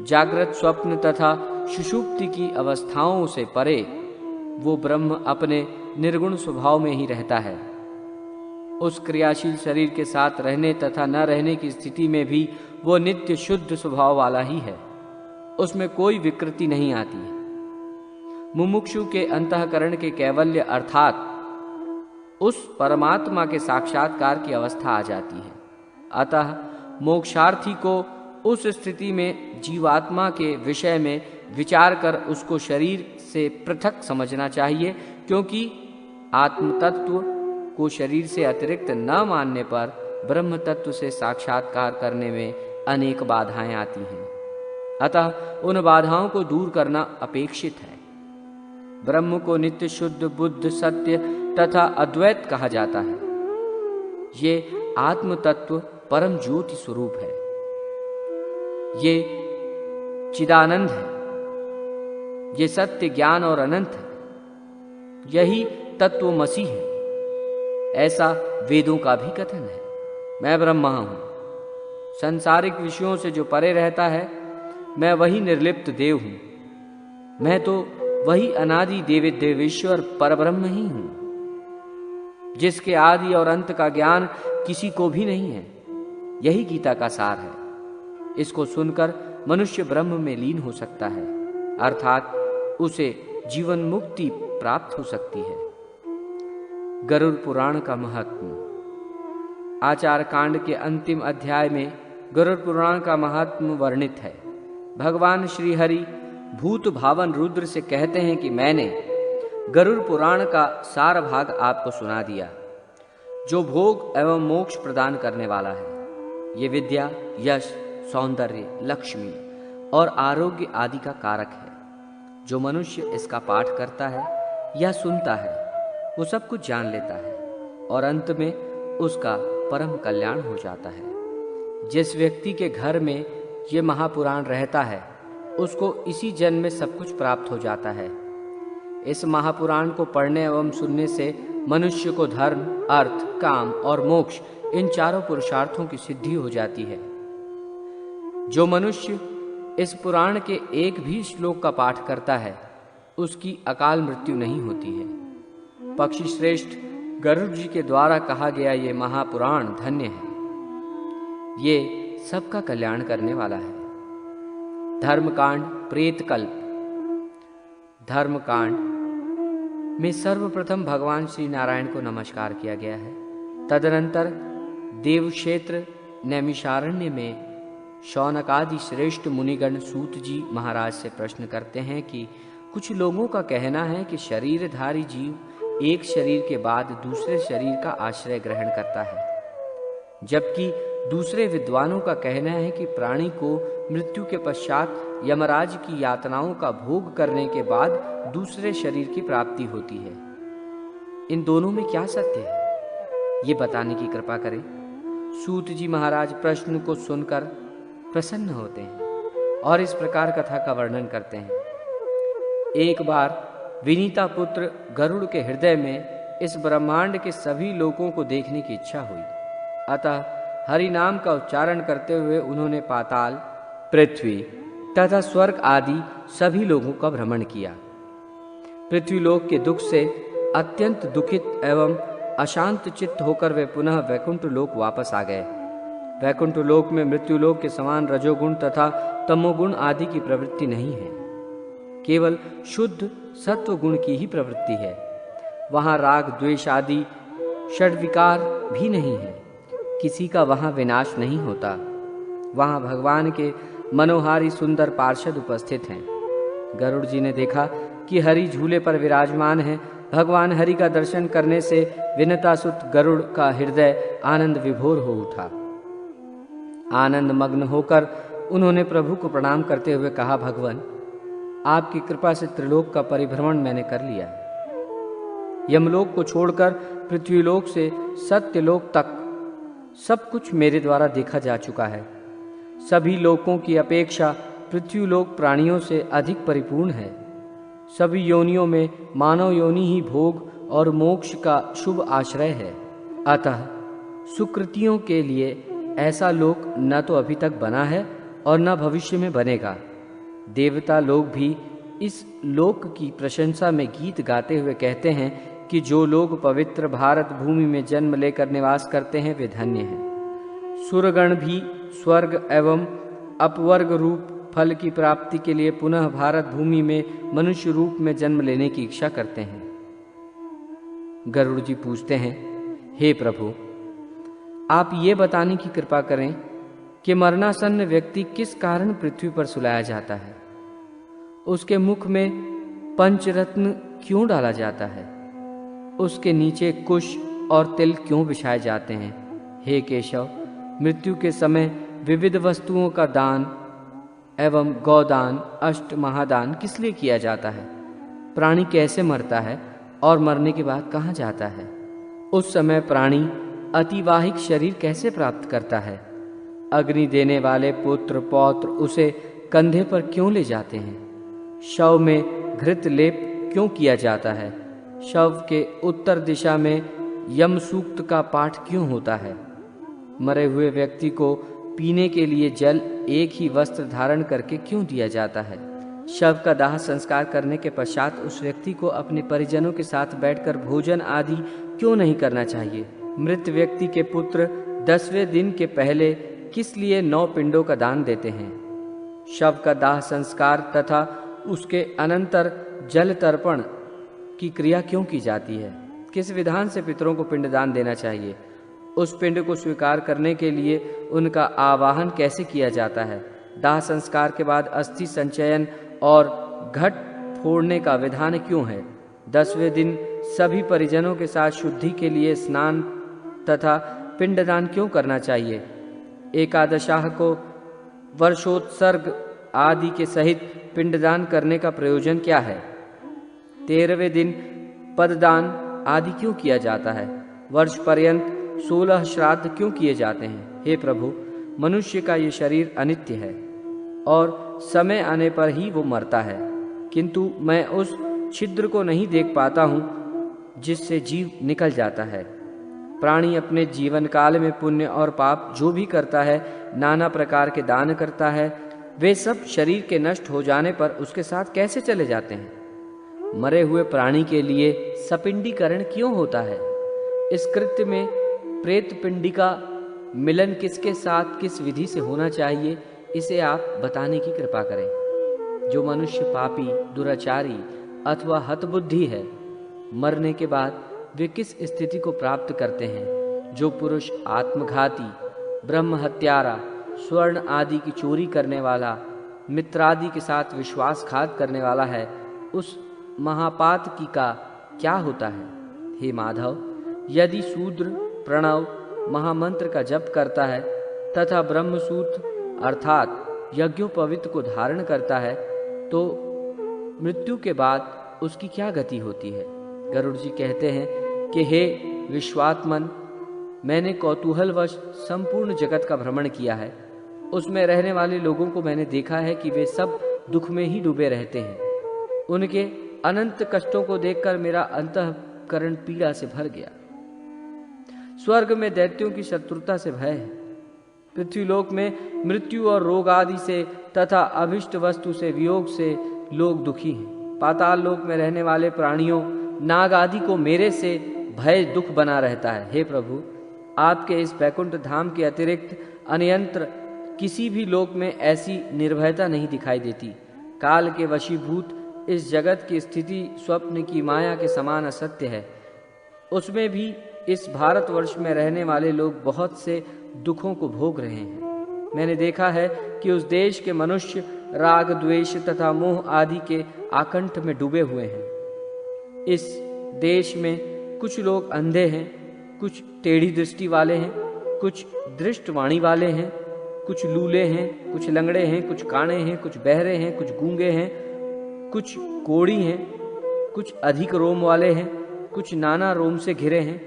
[SPEAKER 1] जागृत, स्वप्न तथा सुषुप्ति की अवस्थाओं से परे वो ब्रह्म अपने निर्गुण स्वभाव में ही रहता है। उस क्रियाशील शरीर के साथ रहने तथा न रहने की स्थिति में भी वो नित्य शुद्ध स्वभाव वाला ही है। उसमें कोई विकृति नहीं आती है। मुमुक्षु के अंतःकरण के कैवल्य अर्थात उस परमात्मा के साक्षात्कार की अवस्था आ जाती है। अतः मोक्षार्थी को उस स्थिति में जीवात्मा के विषय में विचार कर उसको शरीर से पृथक समझना चाहिए, क्योंकि आत्म तत्व को शरीर से अतिरिक्त न मानने पर ब्रह्म तत्व से साक्षात्कार करने में अनेक बाधाएं आती हैं। अतः उन बाधाओं को दूर करना अपेक्षित है। ब्रह्म को नित्य शुद्ध बुद्ध सत्य तथा अद्वैत कहा जाता है। ये आत्म तत्व परम ज्योति स्वरूप है। ये चिदानंद है। ये सत्य ज्ञान और अनंत है। यही तत्वमसि है, ऐसा वेदों का भी कथन है। मैं ब्रह्मा हूं। संसारिक विषयों से जो परे रहता है, मैं वही निर्लिप्त देव हूं। मैं तो वही अनादि देवी देवेश्वर परब्रह्म ही हूं, जिसके आदि और अंत का ज्ञान किसी को भी नहीं है। यही गीता का सार है। इसको सुनकर मनुष्य ब्रह्म में लीन हो सकता है, अर्थात उसे जीवन मुक्ति प्राप्त हो सकती है। गरुड़ पुराण का महत्व। आचार कांड के अंतिम अध्याय में गरुड़ पुराण का महत्व वर्णित है। भगवान श्री हरि भूत भावन रुद्र से कहते हैं कि मैंने गरुड़ पुराण का सार भाग आपको सुना दिया, जो भोग एवं मोक्ष प्रदान करने वाला है। ये विद्या, यश, सौंदर्य, लक्ष्मी और आरोग्य आदि का कारक है। जो मनुष्य इसका पाठ करता है या सुनता है, वो सब कुछ जान लेता है और अंत में उसका परम कल्याण हो जाता है। जिस व्यक्ति के घर में ये महापुराण रहता है, उसको इसी जन्म में सब कुछ प्राप्त हो जाता है। इस महापुराण को पढ़ने एवं सुनने से मनुष्य को धर्म, अर्थ, काम और मोक्ष इन चारों पुरुषार्थों की सिद्धि हो जाती है। जो मनुष्य इस पुराण के एक भी श्लोक का पाठ करता है, उसकी अकाल मृत्यु नहीं होती है। पक्षी श्रेष्ठ गरुड़ जी के द्वारा कहा गया ये महापुराण धन्य है। ये सबका कल्याण करने वाला है। धर्मकांड प्रेतकल्प। धर्मकांड में सर्वप्रथम भगवान श्री नारायण को नमस्कार किया गया है। तदनंतर देवक्षेत्र नैमिषारण्य में शौनकादि श्रेष्ठ मुनिगण सूत जी महाराज से प्रश्न करते हैं कि कुछ लोगों का कहना है कि शरीरधारी जीव एक शरीर के बाद दूसरे शरीर का आश्रय ग्रहण करता है, जबकि दूसरे विद्वानों का कहना है कि प्राणी को मृत्यु के पश्चात यमराज की यातनाओं का भोग करने के बाद दूसरे शरीर की प्राप्ति होती है। इन दोनों में क्या सत्य है, ये बताने की कृपा करें। सूत जी महाराज प्रश्न को सुनकर प्रसन्न होते हैं और इस प्रकार कथा का वर्णन करते हैं। एक बार विनीता पुत्र गरुड़ के हृदय में इस ब्रह्मांड के सभी लोगों को देखने की इच्छा हुई। अतः हरि नाम का उच्चारण करते हुए उन्होंने पाताल, पृथ्वी तथा स्वर्ग आदि सभी लोगों का भ्रमण किया। पृथ्वीलोक के दुख से अत्यंत दुखित एवं अशांत चित्त होकर वे पुनः वैकुंठ लोक वापस आ गए। वैकुंठ लोक में मृत्युलोक के समान रजोगुण तथा तमोगुण आदि की प्रवृत्ति नहीं है, केवल शुद्ध सत्व गुण की ही प्रवृत्ति है। वहां राग द्वेष आदि षड्विकार भी नहीं है, किसी का वहां विनाश नहीं होता। वहां भगवान के मनोहारी सुंदर पार्षद उपस्थित हैं। गरुड़ जी ने देखा कि हरि झूले पर विराजमान है। भगवान हरि का दर्शन करने से विनतासुत गरुड़ का हृदय आनंद विभोर हो उठा। आनंद मग्न होकर उन्होंने प्रभु को प्रणाम करते हुए कहा, भगवान, आपकी कृपा से त्रिलोक का परिभ्रमण मैंने कर लिया। यमलोक को छोड़कर पृथ्वीलोक से सत्यलोक तक सब कुछ मेरे द्वारा देखा जा चुका है। सभी लोकों की अपेक्षा पृथ्वीलोक प्राणियों से अधिक परिपूर्ण है। सभी योनियों में मानव योनि ही भोग और मोक्ष का शुभ आश्रय है। अतः सुकृतियों के लिए ऐसा लोक न तो अभी तक बना है और न भविष्य में बनेगा। देवता लोग भी इस लोक की प्रशंसा में गीत गाते हुए कहते हैं कि जो लोग पवित्र भारत भूमि में जन्म लेकर निवास करते हैं वे धन्य हैं। सुरगण भी स्वर्ग एवं अपवर्ग रूप फल की प्राप्ति के लिए पुनः भारत भूमि में मनुष्य रूप में जन्म लेने की इच्छा करते हैं। गरुड़ जी पूछते हैं, हे प्रभु, आप ये बताने की कृपा करें कि मरणासन्न व्यक्ति किस कारण पृथ्वी पर सुलाया जाता है? उसके मुख में पंचरत्न क्यों डाला जाता है? उसके नीचे कुश और तिल क्यों बिछाए जाते हैं? हे केशव, मृत्यु के समय विविध वस्तुओं का दान एवं गौदान, अष्ट महादान किस लिए किया जाता है? प्राणी कैसे मरता है और मरने के बाद कहाँ जाता है? उस समय प्राणी अतिवाहिक शरीर कैसे प्राप्त करता है? अग्नि देने वाले पुत्र पौत्र उसे कंधे पर क्यों ले जाते हैं? शव में घृत लेप क्यों किया जाता है? शव के उत्तर दिशा में यम सूक्त का पाठ क्यों होता है? मरे हुए व्यक्ति को पीने के लिए जल एक ही वस्त्र धारण करके क्यों दिया जाता है? शव का दाह संस्कार करने के पश्चात उस व्यक्ति को अपने परिजनों के साथ बैठकर भोजन आदि क्यों नहीं करना चाहिए? मृत व्यक्ति के पुत्र 10वें दिन के पहले किस लिए 9 पिंडों का दान देते हैं? शव का दाह संस्कार तथा उसके अनंतर जल तर्पण की क्रिया क्यों की जाती है? किस विधान से पितरों को पिंडदान देना चाहिए? उस पिंड को स्वीकार करने के लिए उनका आवाहन कैसे किया जाता है? दाह संस्कार के बाद अस्थि संचयन और घट फोड़ने का विधान क्यों है? 10वें दिन सभी परिजनों के साथ शुद्धि के लिए स्नान तथा पिंडदान क्यों करना चाहिए? एकादशाह को वर्षोत्सर्ग आदि के सहित पिंडदान करने का प्रयोजन क्या है? 13वें दिन पददान आदि क्यों किया जाता है? वर्ष पर्यंत 16 श्राद्ध क्यों किए जाते हैं? हे प्रभु, मनुष्य का ये शरीर अनित्य है और समय आने पर ही वो मरता है, किंतु मैं उस छिद्र को नहीं देख पाता हूँ जिससे जीव निकल जाता है। प्राणी अपने जीवन काल में पुण्य और पाप जो भी करता है, नाना प्रकार के दान करता है, वे सब शरीर के नष्ट हो जाने पर उसके साथ कैसे चले जाते हैं? मरे हुए प्राणी के लिए सपिंडीकरण क्यों होता है? इस कृत्य में प्रेत पिंडी का मिलन किसके साथ किस विधि से होना चाहिए, इसे आप बताने की कृपा करें। जो मनुष्य पापी, दुराचारी अथवा हतबुद्धि है, मरने के बाद वे किस स्थिति को प्राप्त करते हैं? जो पुरुष आत्मघाती, ब्रह्म हत्यारा, स्वर्ण आदि की चोरी करने वाला, मित्रादि के साथ विश्वासघात करने वाला है, उस महापातकी का क्या होता है? हे माधव, यदि शूद्र प्रणव महामंत्र का जप करता है तथा ब्रह्मसूत्र अर्थात यज्ञोपवीत को धारण करता है, तो मृत्यु के बाद उसकी क्या गति होती है? गरुड़ जी कहते हैं कि हे विश्वात्मन, मैंने कौतूहलवश संपूर्ण जगत का भ्रमण किया है। उसमें रहने वाले लोगों को मैंने देखा है कि वे सब दुख में ही डूबे रहते हैं। उनके अनंत कष्टों को देखकर मेरा अंतःकरण पीड़ा से भर गया। स्वर्ग में दैत्यों की शत्रुता से भय है, पृथ्वीलोक में मृत्यु और रोग आदि से तथा अभिष्ट वस्तु से वियोग से लोग दुखी हैं। पाताल लोक में रहने वाले प्राणियों, नाग आदि को मेरे से भय दुख बना रहता है। हे प्रभु, आपके इस वैकुंठ धाम के अतिरिक्त अन्यत्र किसी भी लोक में ऐसी निर्भयता नहीं दिखाई देती। काल के वशीभूत इस जगत की स्थिति स्वप्न की माया के समान असत्य है। उसमें भी इस भारतवर्ष में रहने वाले लोग बहुत से दुखों को भोग रहे हैं। मैंने देखा है कि उस देश के मनुष्य राग, द्वेष तथा मोह आदि के आकंठ में डूबे हुए हैं। इस देश में कुछ लोग अंधे हैं, कुछ टेढ़ी दृष्टि वाले हैं, कुछ दृष्टवाणी वाले हैं, कुछ लूले हैं, कुछ लंगड़े हैं, कुछ काणे हैं, कुछ बहरे हैं, कुछ गूंगे हैं, कुछ कोढ़ी हैं, कुछ अधिक रोम वाले हैं, कुछ नाना रोम से घिरे हैं,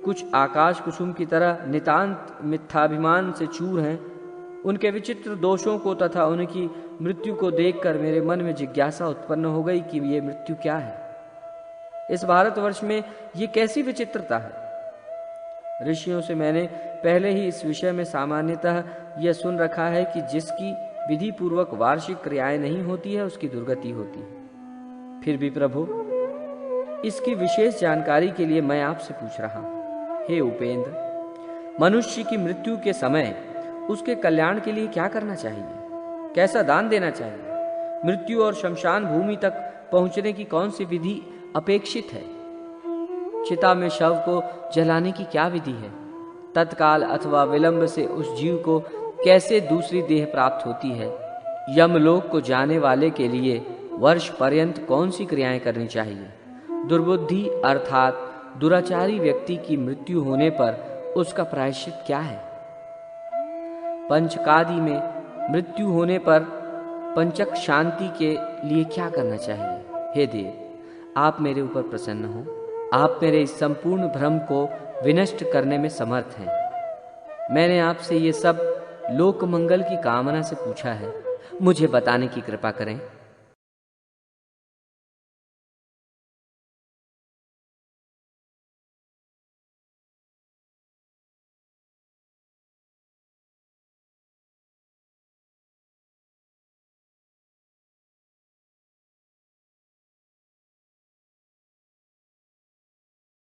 [SPEAKER 1] कुछ आकाश कुसुम की तरह नितांत मिथ्याभिमान से चूर हैं। उनके विचित्र दोषों को तथा उनकी मृत्यु को देखकर मेरे मन में जिज्ञासा उत्पन्न हो गई कि ये मृत्यु क्या है। इस भारतवर्ष में ये कैसी विचित्रता है। ऋषियों से मैंने पहले ही इस विषय में सामान्यतः यह सुन रखा है कि जिसकी विधि पूर्वक वार्षिक क्रियाएं नहीं होती है उसकी दुर्गति होती है। फिर भी प्रभु, इसकी विशेष जानकारी के लिए मैं आपसे पूछ रहा हूं। हे उपेंद्र, मनुष्य की मृत्यु के समय उसके कल्याण के लिए क्या करना चाहिए, कैसा दान देना चाहिए, मृत्यु और शमशान भूमि तक पहुंचने की कौन सी विधि अपेक्षित है, चिता में शव को जलाने की क्या विधि है, तत्काल अथवा विलंब से उस जीव को कैसे दूसरी देह प्राप्त होती है, यमलोक को जाने वाले के लिए वर्ष पर्यंत कौन सी क्रियाएं करनी चाहिए, दुर्बुद्धि अर्थात दुराचारी व्यक्ति की मृत्यु होने पर उसका प्रायश्चित क्या है, पंचकादि में मृत्यु होने पर पंचक शांति के लिए क्या करना चाहिए। हे देव, आप मेरे ऊपर प्रसन्न हो। आप मेरे इस संपूर्ण भ्रम को विनष्ट करने में समर्थ हैं। मैंने आपसे ये सब लोक मंगल की कामना से पूछा है, मुझे बताने की कृपा करें।